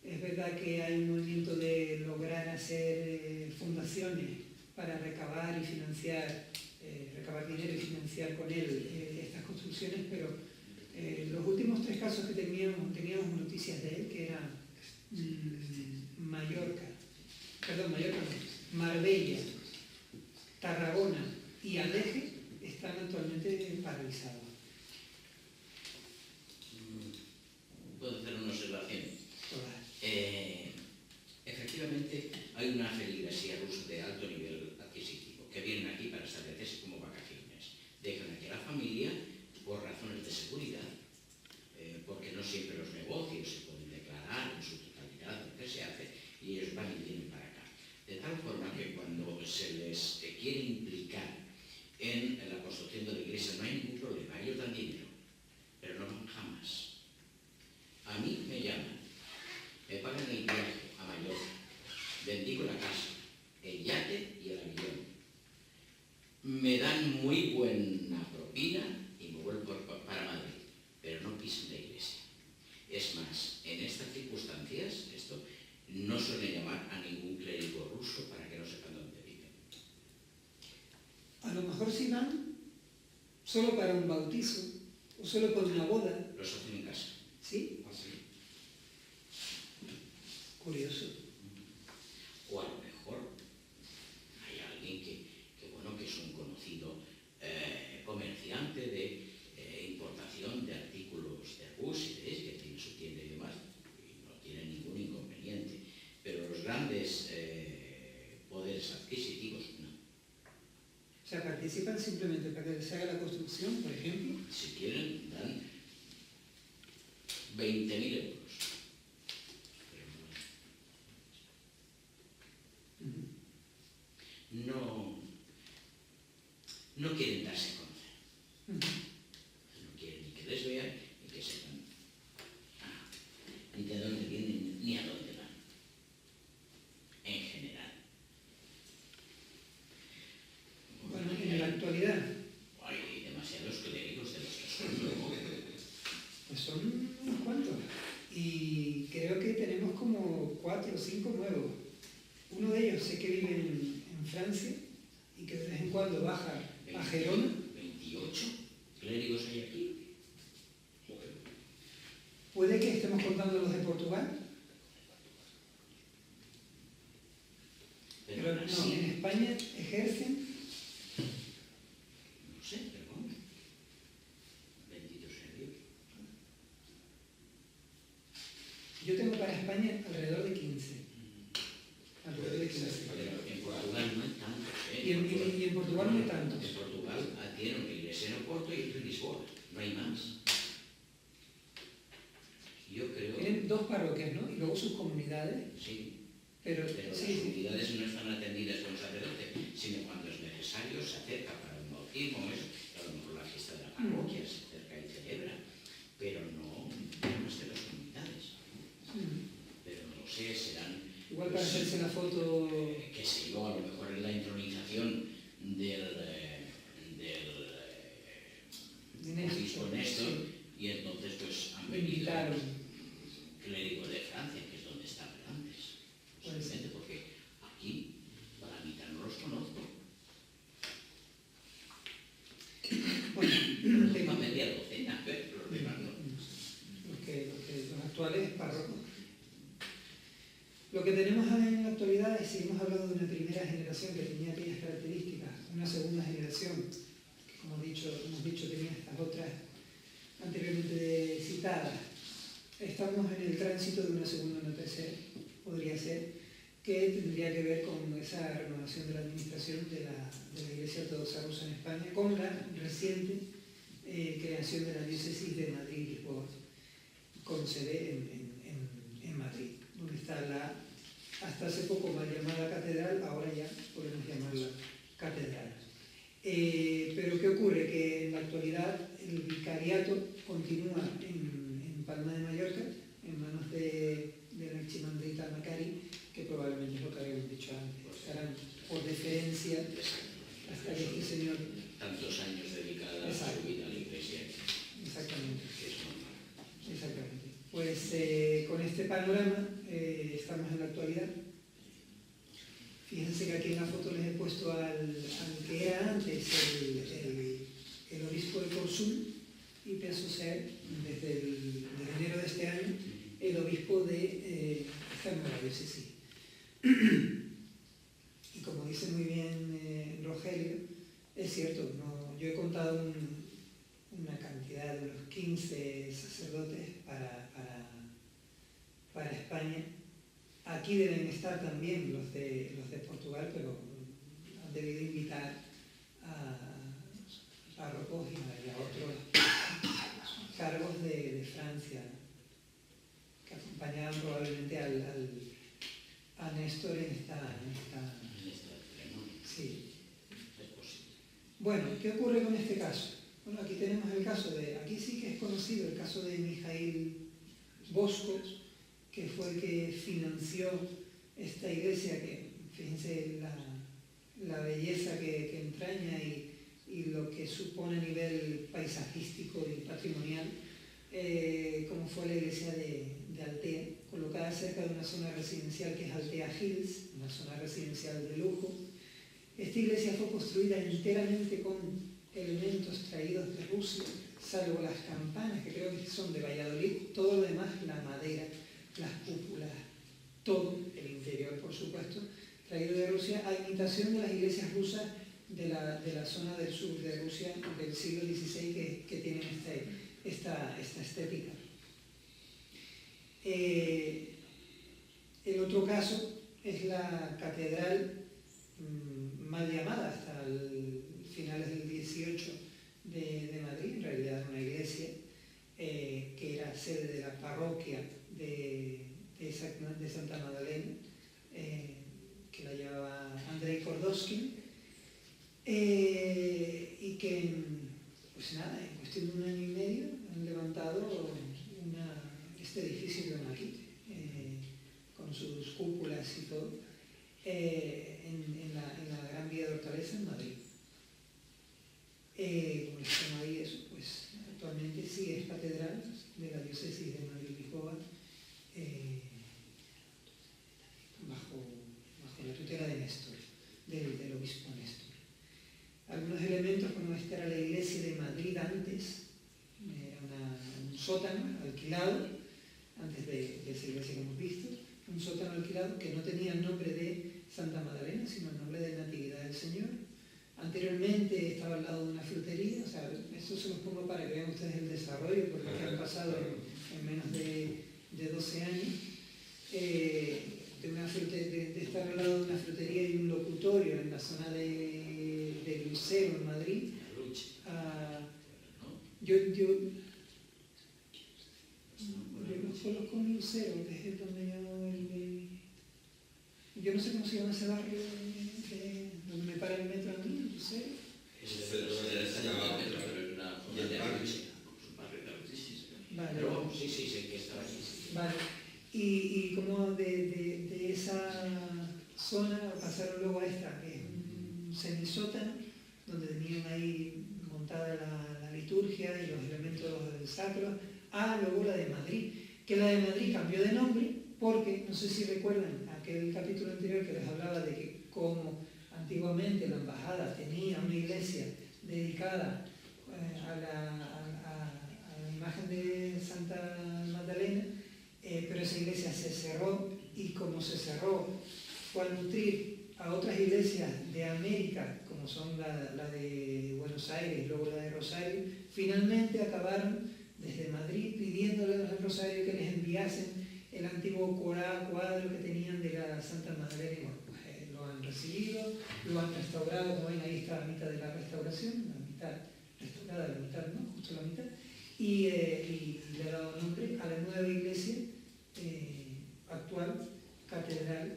Es verdad que hay un movimiento de lograr hacer fundaciones para recabar y financiar, recabar dinero y financiar con él estas construcciones, pero los últimos 3 casos que teníamos noticias de él, que eran Marbella, Tarragona y Aleje, están actualmente paralizados. ¿Puedo hacer una observación? Todas. Efectivamente, hay una feligresía rusa de alto nivel adquisitivo que vienen aquí para establecerse como vacaciones. Dejan aquí a la familia por razones de seguridad, porque no siempre los negocios se pueden declarar en su totalidad lo que se hace, y ellos van y vienen para acá. De tal forma que cuando se les quiere implicar en la construcción de la iglesia no hay ningún problema, ellos dan dinero, pero no van jamás. A mí me llaman, me pagan el viaje a Mallorca, bendigo la casa, el yate y el avión. Me dan muy buena propina y me vuelvo para Madrid, pero no pisan la iglesia. Es más, en estas circunstancias, esto no suele llamar a ningún clérigo ruso para que no sepan dónde viven. A lo mejor si van solo para un bautizo o solo para una boda. Los hacen en casa. ¿Sí? Así. Curioso. O a lo mejor hay alguien que es un conocido comerciante de importación de artículos de Rusia, que tiene su tienda y demás, y no tiene ningún inconveniente. Pero los grandes poderes adquisitivos no. O sea, participan simplemente para que se haga la construcción, por ejemplo. Si quieren, dan 20.000 euros. No quieren darse a conocer. No quieren ni que les vean, ni que sepan ni de dónde vienen, ni a dónde van. En general. Bueno, en la actualidad, Hay demasiados clérigos de los que son nuevos. pues son unos cuantos. Y creo que tenemos como 4 o 5 nuevos. Uno de ellos sé que vive en Francia y que de vez en cuando baja a Gerona. 28 clérigos hay aquí. Puede que estemos contando los de Portugal, pero no, así, en España ejercen. no sé, pero vamos. Bendito sea Dios. Yo tengo para España alrededor de 15. Alrededor de 15. Pero en Portugal no hay tantos, ¿eh? Y en Portugal no hay tantos. En Portugal tienen una iglesia en Oporto y otra en Lisboa. No hay más. Yo creo... Tienen 2 parroquias, ¿no? Y luego sus comunidades. Sí, Pero pero las sí, comunidades no están atendidas con sacerdote, sino cuando es necesario se acerca para un bautismo, eso, a lo mejor la fiesta de la parroquia se acerca y celebra, pero no más de las comunidades. Pero no sé, serán... igual para hacerse la foto. Qué sé yo, a lo mejor en la intronización del obispo Néstor, sí. y entonces pues han Me venido invitaron. clérigos de Francia, que es donde está Bueno, Tema media docena, pero los demás no. los actuales párrocos. Lo que tenemos en la actualidad es, seguimos hablando de una primera generación que tenía aquellas características, una segunda generación, que como hemos dicho tenía estas otras anteriormente citadas. Estamos en el tránsito de una segunda, una tercera, podría ser, que tendría que ver con esa renovación de la administración de la Iglesia Ortodoxa Rusa en España, con la reciente creación de la diócesis de Madrid-Lisboa, con sede en Madrid, donde está la, hasta hace poco mal llamada catedral, ahora ya podemos llamarla catedral. Pero ¿qué ocurre? Que en la actualidad el vicariato continúa en Palma de Mallorca, en manos del archimandrita Macari, que probablemente es lo que habíamos dicho antes, estarán por deferencia hasta que este señor... Tantos años dedicada a su vida a la Iglesia. Exactamente. Que es normal. Exactamente. Pues con este panorama estamos en la actualidad. Fíjense que aquí en la foto les he puesto al que era antes el obispo de Corsul, y pienso ser, desde enero de este año, el obispo de esta nueva diócesis. Y como dice muy bien Rogelio, es cierto, yo he contado una cantidad de unos 15 sacerdotes para España. Aquí deben estar también los de Portugal, pero han debido invitar a párrocos y a otros cargos de Francia, que acompañaban probablemente a Néstor en esta sí. Es posible. Bueno, ¿qué ocurre con este caso? Bueno, aquí tenemos el caso aquí sí que es conocido el caso de Mijaíl Boscos, que fue el que financió esta iglesia, que fíjense la belleza que entraña y lo que supone a nivel paisajístico y patrimonial, como fue la iglesia de Altea, colocada cerca de una zona residencial que es Altea Hills, una zona residencial de lujo. Esta iglesia fue construida enteramente con elementos traídos de Rusia, salvo las campanas, que creo que son de Valladolid, todo lo demás, la madera, las cúpulas, todo el interior, por supuesto, traído de Rusia, a imitación de las iglesias rusas de la zona del sur de Rusia del siglo XVI, que tienen esta estética. El otro caso es la catedral mal llamada hasta finales del 18 de Madrid, en realidad era una iglesia que era sede de la parroquia de Santa Magdalena, que la llevaba Andrei Kordovsky, y que, pues nada, en cuestión de un año y medio han levantado este edificio que ven aquí, con sus cúpulas y todo, en la Gran Vía de Hortaleza, en Madrid. Como les llamo ahí eso, pues actualmente sí es catedral de la diócesis de Madrid-Lisboa, bajo la tutela de Néstor, del obispo Néstor. Algunos elementos, como esta era la iglesia de Madrid antes, era un sótano alquilado, antes de esa iglesia que hemos visto, un sótano alquilado que no tenía el nombre de Santa Magdalena, sino el nombre de Natividad del Señor. Anteriormente estaba al lado de una frutería, o sea, esto se los pongo para que vean ustedes el desarrollo, porque han pasado en menos de 12 años, de estar al lado de una frutería y un locutorio en la zona de Lucero, en Madrid. Yo no conozco en Lucero, que es donde yo no sé cómo se llama ese barrio donde me para el metro a mí, Lucero. Vale. Pero vamos, sí, sé que estaba allí. Vale. Y como de esa zona pasaron luego a esta, que es un semisótano, donde tenían ahí montada la liturgia y los elementos sacros, luego la de Madrid, que la de Madrid cambió de nombre porque, no sé si recuerdan aquel capítulo anterior que les hablaba de que como antiguamente la embajada tenía una iglesia dedicada como se cerró, fue a nutrir a otras iglesias de América, como son la de Buenos Aires y luego la de Rosario, finalmente acabaron desde Madrid pidiéndole al Rosario que les enviasen el antiguo cuadro que tenían de la Santa Magdalena. Y bueno, pues, lo han recibido, lo han restaurado, como ven, ahí está la mitad de la restauración, la mitad restaurada, la mitad no, justo la mitad, y le ha dado nombre a la nueva iglesia actual, catedral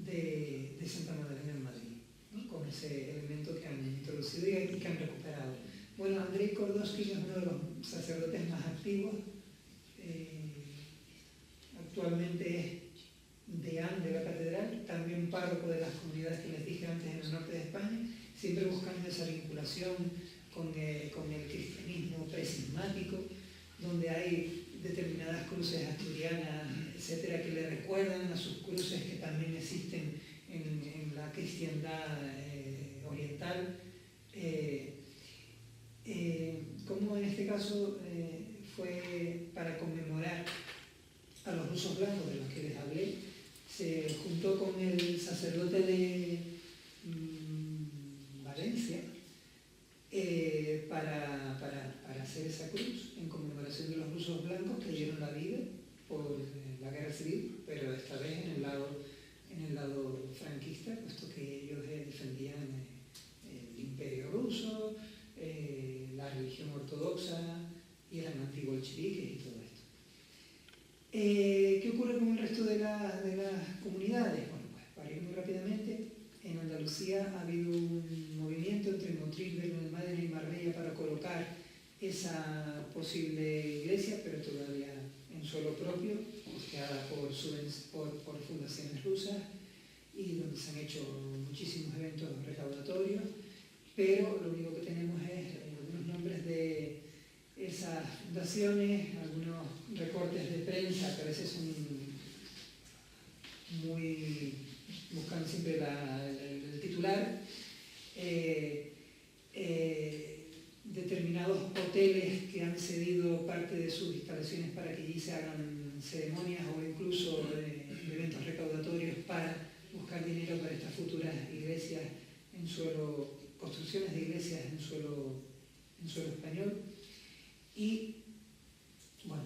de Santa Magdalena en Madrid, ¿no? Con ese elemento que han introducido y que han recuperado. Bueno, Andrei Kordovsky es uno de los sacerdotes más activos, actualmente es deán de la catedral, también párroco de las comunidades que les dije antes en el norte de España, siempre buscando esa vinculación con el cristianismo precismático, donde hay determinadas cruces asturianas, etcétera, que le recuerdan a sus cruces que también existen en la cristiandad oriental. Como en este caso fue para conmemorar a los rusos blancos de los que les hablé, se juntó con el sacerdote de Valencia para hacer esa cruz en conmemoración de los rusos blancos que dieron la vida por la guerra civil, pero esta vez en el lado franquista, puesto que ellos defendían el imperio ruso, la religión ortodoxa y eran antibolcheviques y todo esto. ¿Qué ocurre con el resto de las comunidades? Bueno, pues para ir muy rápidamente, en Andalucía ha habido un movimiento entre Motril, Benalmádena y Marbella para colocar esa posible iglesia, pero todavía en suelo propio, costeada por fundaciones rusas y donde se han hecho muchísimos eventos recaudatorios, pero lo único que tenemos es algunos nombres de esas fundaciones, algunos recortes de prensa que a veces son muy buscando siempre el titular, determinados hoteles que han cedido parte de sus instalaciones para que allí se hagan ceremonias o incluso eventos recaudatorios para buscar dinero para estas futuras iglesias en suelo, construcciones de iglesias en suelo español. Y bueno,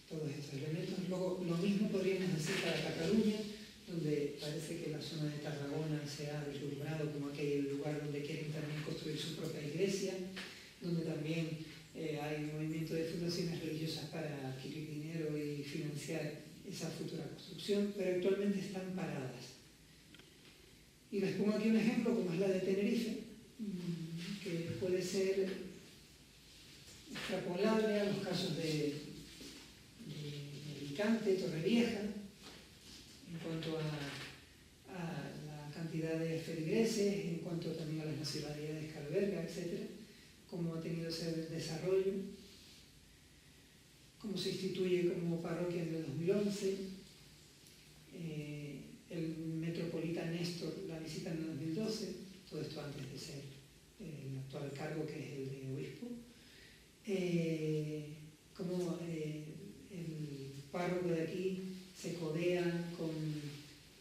todos estos elementos. Luego, lo mismo podríamos decir para Cataluña, donde parece que la zona de Tarragona se ha vislumbrado como aquel lugar donde quieren también construir su propia iglesia, donde también hay un movimiento de fundaciones religiosas para adquirir dinero y financiar esa futura construcción, pero actualmente están paradas. Y les pongo aquí un ejemplo, como es la de Tenerife, que puede ser extrapolable a los casos de Alicante, Torrevieja, en cuanto a la cantidad de feligreses, en cuanto también a las nacionalidades que alberga, etc., cómo ha tenido ese desarrollo, cómo se instituye como parroquia en el 2011, el metropolita Néstor la visita en el 2012, todo esto antes de ser el actual cargo que es el de obispo, como el párroco de aquí se codea con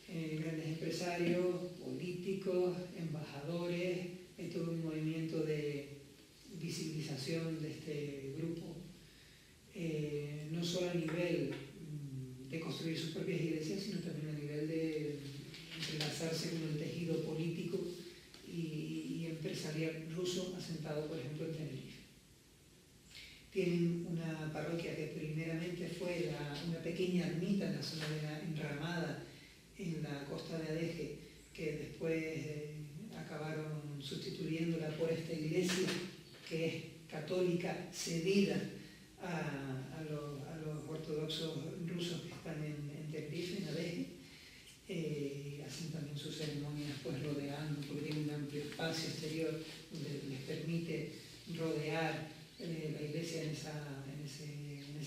grandes empresarios, políticos, embajadores, hay todo un movimiento de visibilización de este grupo, no solo a nivel de construir sus propias iglesias, sino también a nivel de entrelazarse con el tejido político y empresarial ruso asentado, por ejemplo, en Tenerife. Tienen una parroquia que primeramente fue una pequeña ermita en la zona de la Enramada, en la costa de Adeje, que después acabaron sustituyéndola por esta iglesia que es católica, cedida a los ortodoxos rusos que están en Tenerife, en Adeje. Hacen también sus ceremonias pues rodeando, porque tiene un amplio espacio exterior donde les permite rodear la iglesia en esa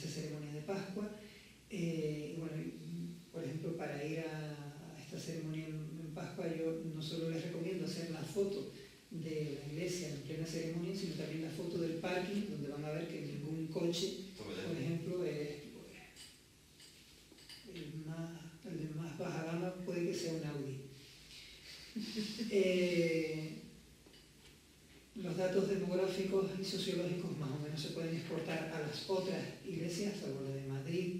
ceremonia de Pascua. Y bueno, por ejemplo, para ir a esta ceremonia en Pascua, yo no solo les recomiendo hacer la foto de la iglesia en plena ceremonia, sino también la foto del parking, donde van a ver que ningún coche, por ejemplo, es datos demográficos y sociológicos más o menos se pueden exportar a las otras iglesias, salvo la de Madrid,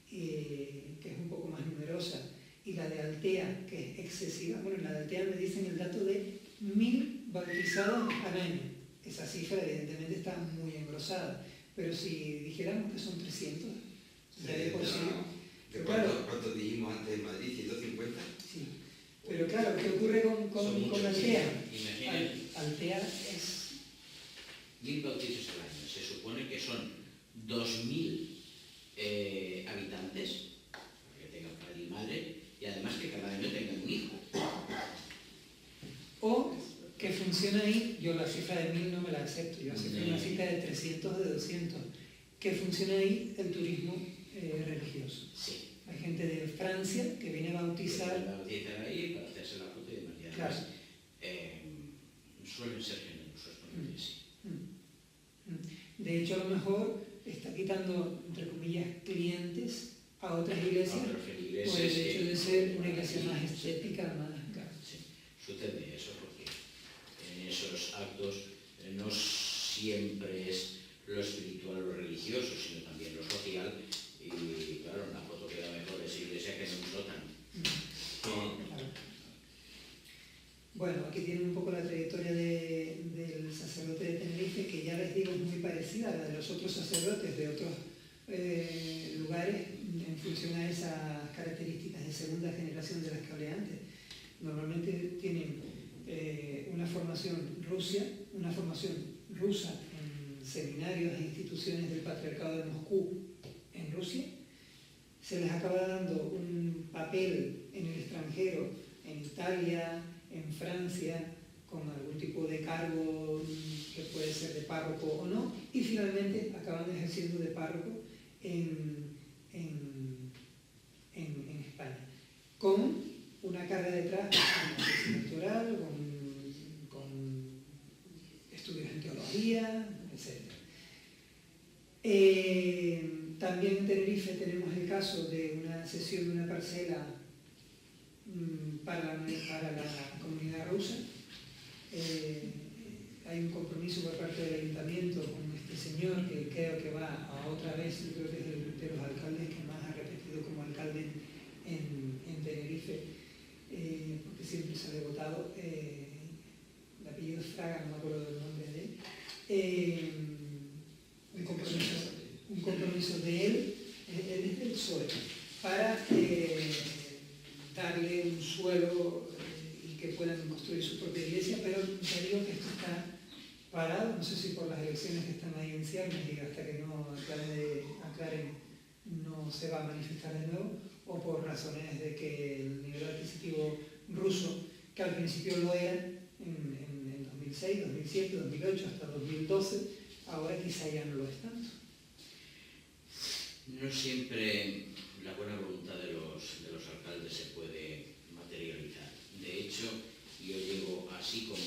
que es un poco más numerosa, y la de Altea, que es excesiva. Bueno, en la de Altea me dicen el dato de 1000 bautizados al año. Esa cifra evidentemente está muy engrosada, pero si dijéramos que son 300, ya de por sí... ¿Cuánto dijimos antes en Madrid? ¿150? Sí. Pero claro, ¿qué ocurre con Altea? Imaginen, Altea es... 1000 bautizos al año. Se supone que son 2000 habitantes, que tengan padre y madre, y además que cada año tengan un hijo. O que funciona ahí, yo la cifra de 1000 no me la acepto, yo acepto una cifra de 300, de 200, que funciona ahí el turismo religioso. Sí. Hay gente de Francia que viene a bautizar... Bautizar ahí para hacerse la foto y demás. Y Claro. además, suelen ser generosos con el sí. De hecho, a lo mejor está quitando, entre comillas, clientes a otras iglesias Otras por el feligreses hecho de ser una iglesia más estética, más... Claro. Sí, sucede eso porque en esos actos no siempre es lo espiritual o lo religioso, sino también lo social, y claro, una foto queda mejor de esa iglesia que en un sótano. Claro. Bueno, aquí tienen un poco la trayectoria del sacerdote de Tenerife, que ya les digo es muy parecida a la de los otros sacerdotes de otros lugares en función a esas características de segunda generación de las que hablé antes. Normalmente tienen una formación rusa en seminarios e instituciones del Patriarcado de Moscú en Rusia. Se les acaba dando un papel en el extranjero, en Italia, en Francia, con algún tipo de cargo que puede ser de párroco o no, y finalmente acaban ejerciendo de párroco en España, con una carga detrás, con tesis doctoral, con estudios en teología, etc. También en Tenerife tenemos el caso de una cesión de una parcela para la comunidad rusa. Hay un compromiso por parte del ayuntamiento con este señor que creo que va a otra vez, yo creo que es de los alcaldes que más ha repetido como alcalde en Tenerife, porque siempre se ha votado, el apellido es Fraga, no me acuerdo del nombre de él, un compromiso de él, desde el PSOE, para darle un suelo y que puedan construir su propia iglesia, pero ya digo que esto está parado, no sé si por las elecciones que están ahí en ciernes y hasta que no aclaren no se va a manifestar de nuevo, o por razones de que el nivel adquisitivo ruso, que al principio lo era en 2006, 2007, 2008, hasta 2012, ahora quizá ya no lo es tanto. No siempre la buena voluntad de los alcaldes se puede materializar. De hecho, yo llevo así como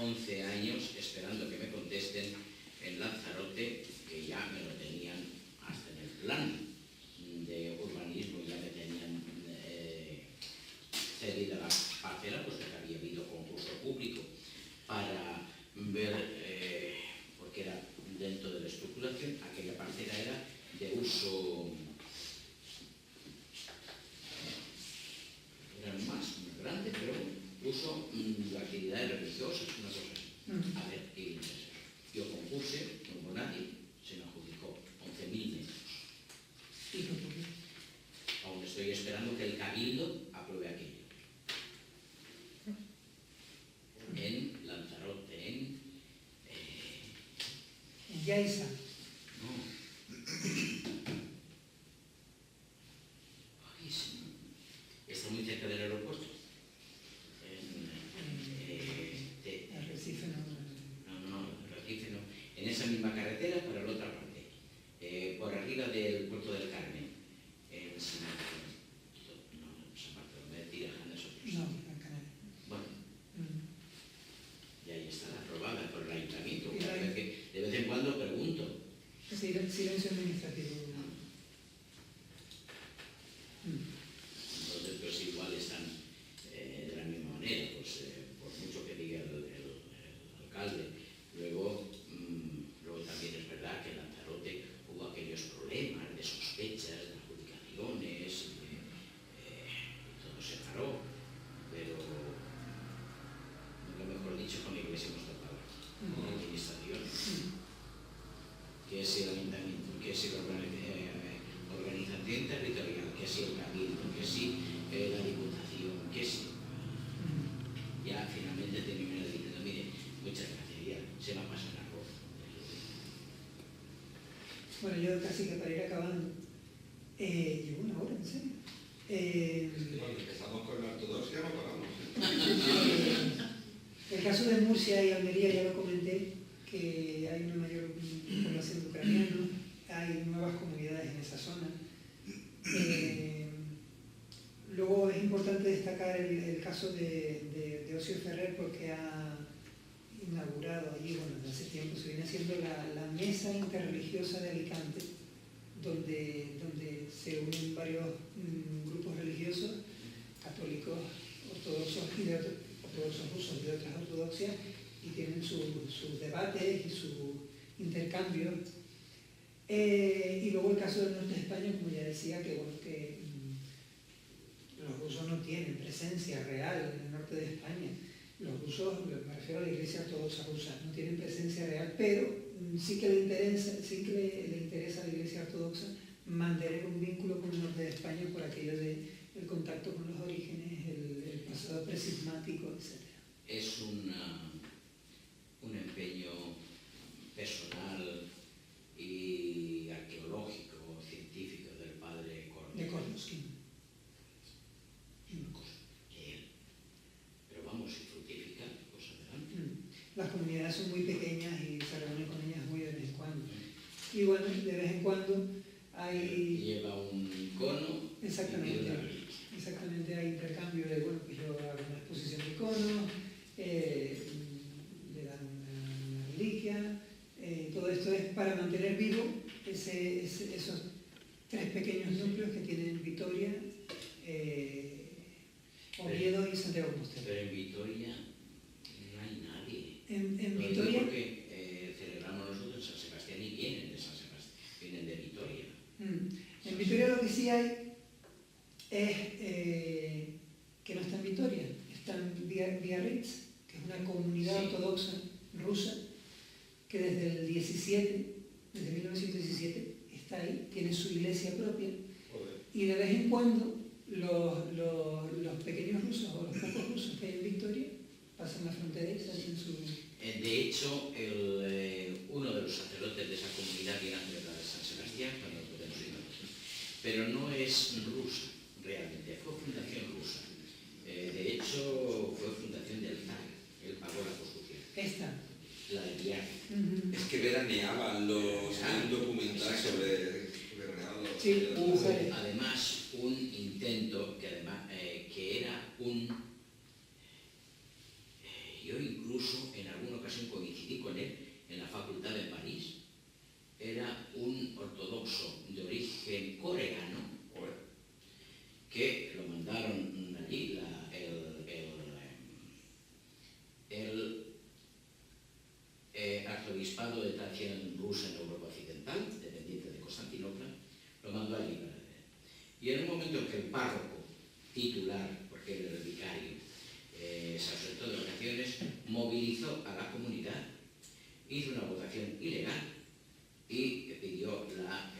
11 años esperando que me contesten en Lanzarote, que ya me lo tenían hasta en el plan de urbanismo, ya me tenían cedida la parcela, pues que había habido concurso público para ver, porque era dentro de la estructuración, aquella parcela era de uso, eran más grande, pero uso de actividades religiosas, una cosa así. A ver, qué interesa. Yo concursé, no hubo nadie, se me adjudicó 11.000 metros. Aún estoy esperando que el Cabildo apruebe aquello. En Lanzarote, en Yaiza. no. Ay, sí. Está muy cerca del aeropuerto. Arrecife no. No, Recife no. En esa misma carretera, para la otra parte. Por arriba del Puerto del Carmen. En San Bartolomé de Tirajana, es otro sitio. No, en Canarias. Bueno, y ahí está aprobada por el ayuntamiento. Y Cada vez que de vez en cuando pregunto. Silencio administrativo. Entonces, pues igual están de la misma manera, pues por mucho que diga el alcalde Bueno, yo casi que para ir acabando, llevo una hora, en serio. Cuando empezamos con la ortodoxia no paramos. El caso de Murcia y Almería ya lo comenté, que hay una mayor población de ucranianos, hay nuevas comunidades en esa zona. Luego es importante destacar el caso de Ocio Ferrer, porque ha inaugurado allí, bueno, desde hace tiempo se viene haciendo la mesa interreligiosa de Alicante, donde se unen varios grupos religiosos, católicos, ortodoxos y de ortodoxos rusos y de otras ortodoxias, y tienen sus debates y sus intercambios. Y luego el caso del norte de España, como ya decía, que bueno, que los rusos no tienen presencia real en el norte de España. Los rusos, me refiero a la Iglesia Ortodoxa rusa, no tienen presencia real, pero sí que le interesa a la Iglesia Ortodoxa mantener un vínculo con el norte de España por aquello del contacto con los orígenes, el pasado precismático, etc. Es un empeño personal y arqueológico, científico del padre De Kornowski. Pero vamos, si fructifica, pues adelante. Las comunidades son muy pequeñas y se reúnen con ellas muy de vez en cuando. Y bueno, de vez en cuando hay... Lleva un icono. Exactamente. Y una reliquia. Exactamente, hay intercambio de, bueno, pues yo hago una exposición de iconos, le dan una reliquia, todo esto es para mantener vivo esos tres pequeños núcleos que tienen Vitoria, Oviedo y Santiago de Compostela. Pero en Vitoria no hay nadie. En Lo digo Vitoria... porque celebramos nosotros San Sebastián y vienen de San Sebastián, vienen de Vitoria. En Vitoria lo que sí hay es que no está en Vitoria, está en Biarritz, que es una comunidad Sí. ortodoxa rusa que desde el 1917 está ahí, tiene su iglesia propia. Joder. Y de vez en cuando los pequeños rusos o los pocos rusos que hay en Victoria pasan la frontera y se hacen su... De hecho, uno de los sacerdotes de esa comunidad viene a celebrar de San Sebastián, cuando podemos ir nosotros. Pero no es rusa, realmente, fue fundación rusa. De hecho, fue fundación del zar, él pagó la construcción. Esta. La de viaje. Es que veraneaban los Ah, documentales exacto. sobre veraneados. Sí, Además, un intento que era un... yo incluso en alguna ocasión coincidí con él en la facultad de París. Era un ortodoxo de origen coreano que lo mandaron allí, el arzobispado de Tracia rusa en Europa Occidental, dependiente de Constantinopla, lo mandó allí para ver. Y en un momento en que el párroco titular, porque él era el vicario, se ausentó de vacaciones, movilizó a la comunidad, hizo una votación ilegal y pidió la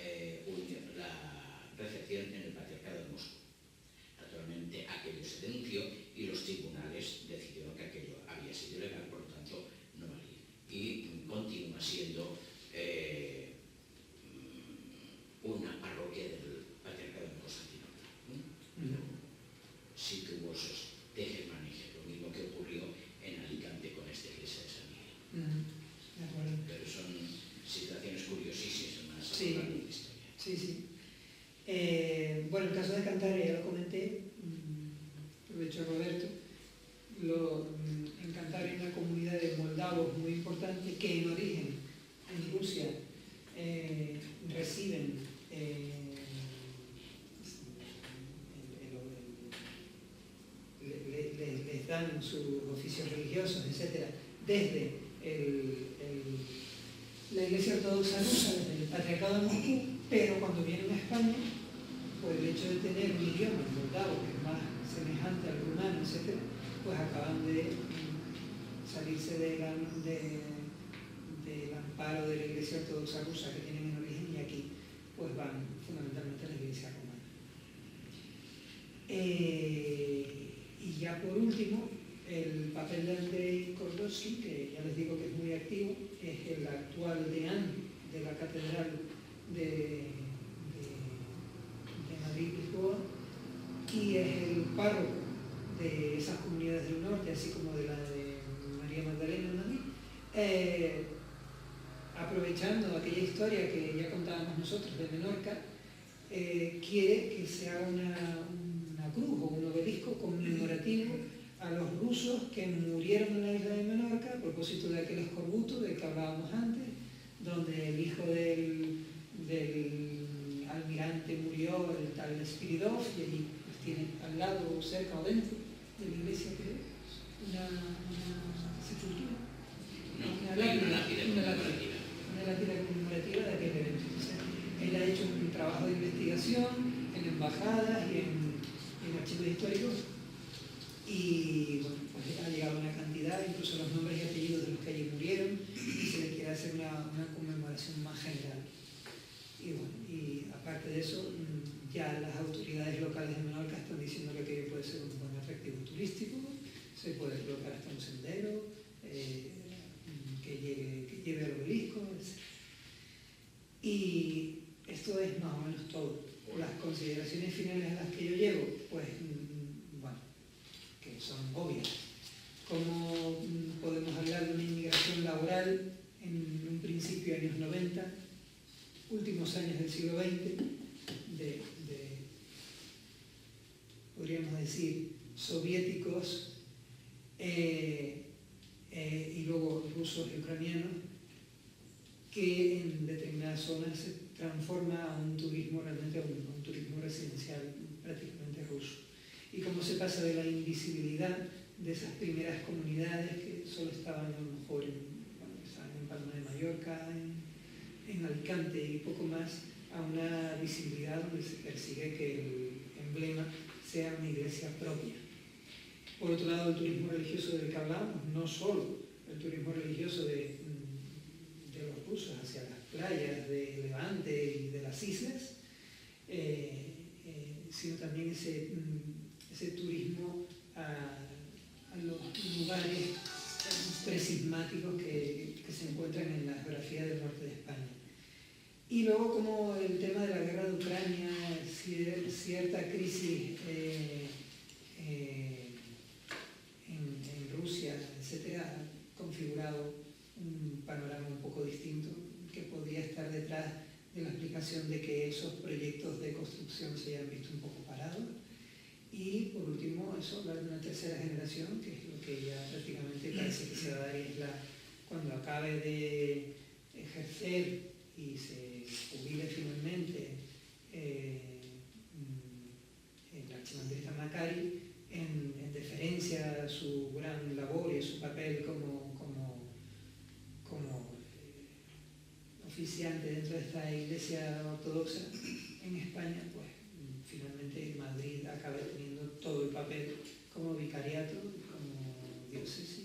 recepción en el Patriarcado de Moscú. Naturalmente aquello se denunció y los tribunales decidieron que aquello había sido ilegal, por lo tanto no valía. Y continúa siendo una parroquia del Patriarcado de Constantinopla. Sí tuvo esos tejemanejes, lo mismo que ocurrió en Alicante con esta iglesia de San Miguel. De acuerdo. Pero son situaciones curiosísimas más Sí. a lo largo de la historia. Sí, sí. Bueno, el caso de Cantabria ya lo comenté, aprovecho a Roberto. En Cantabria hay una comunidad de moldavos muy importante que en origen en Rusia reciben les dan sus oficios religiosos, etc., desde la Iglesia Ortodoxa rusa, desde el Patriarcado de Moscú, pero cuando vienen a España, por el hecho de tener un idioma, el moldavo, que es más semejante al rumano, etc., pues acaban de salirse del amparo de la Iglesia Ortodoxa rusa que tienen en origen, y aquí pues van fundamentalmente a la Iglesia romana. Y ya por último, el papel de Andrei Kordovsky, que ya les digo que es muy activo, es el actual deán de la Catedral de Madrid-Lisboa, y es el párroco de esas comunidades del norte, así como de la de María Magdalena en Madrid, aprovechando aquella historia que ya contábamos nosotros de Menorca, quiere que se haga una cruz o un obelisco conmemorativo a los rusos que murieron en la isla de Menorca a propósito de aquel escorbuto del que hablábamos antes, donde el hijo del almirante murió, el tal Spiridov, y allí pues, tiene al lado, cerca o dentro de la iglesia, creo, una sepultura, una lápida conmemorativa de aquel evento. O sea, él ha hecho un trabajo de investigación en embajadas y en archivos históricos, y bueno, pues ha llegado una cantidad, incluso los nombres y apellidos de los que allí murieron, y se le quiere hacer una conmemoración más general. Y bueno, y aparte de eso, ya las autoridades locales de Menorca están diciendo que aquello puede ser un buen atractivo turístico, se puede colocar hasta un sendero que lleve al obelisco, etc. Y esto es más o menos todo. Las consideraciones finales a las que yo llego, pues, bueno, que son obvias. ¿Cómo podemos hablar de una inmigración laboral en un principio años 90, últimos años del siglo XX, podríamos decir, soviéticos y luego rusos y ucranianos, que en determinadas zonas se transforma a un turismo realmente, a un turismo residencial prácticamente ruso? Y cómo se pasa de la invisibilidad de esas primeras comunidades que solo estaban a lo mejor en Palma de Mallorca, en Alicante y poco más, a una visibilidad donde se persigue que el emblema sea una iglesia propia. Por otro lado, el turismo religioso del que hablamos, no solo el turismo religioso de los rusos hacia las playas de Levante y de las islas, sino también ese turismo a los lugares presismáticos que se encuentran en la geografía del norte de España. Y luego como el tema de la guerra de Ucrania, cierta crisis en Rusia, etc., ha configurado un panorama un poco distinto que podría estar detrás de la explicación de que esos proyectos de construcción se hayan visto un poco parados. Y por último, eso, hablar de una tercera generación, que es lo que ya prácticamente parece que se va a dar, y es cuando acabe de ejercer y se jubile finalmente el archimandrita Macari, en deferencia a su gran labor y a su papel como oficiante dentro de esta iglesia ortodoxa en España, pues finalmente Madrid acaba teniendo todo el papel como vicariato, como diócesis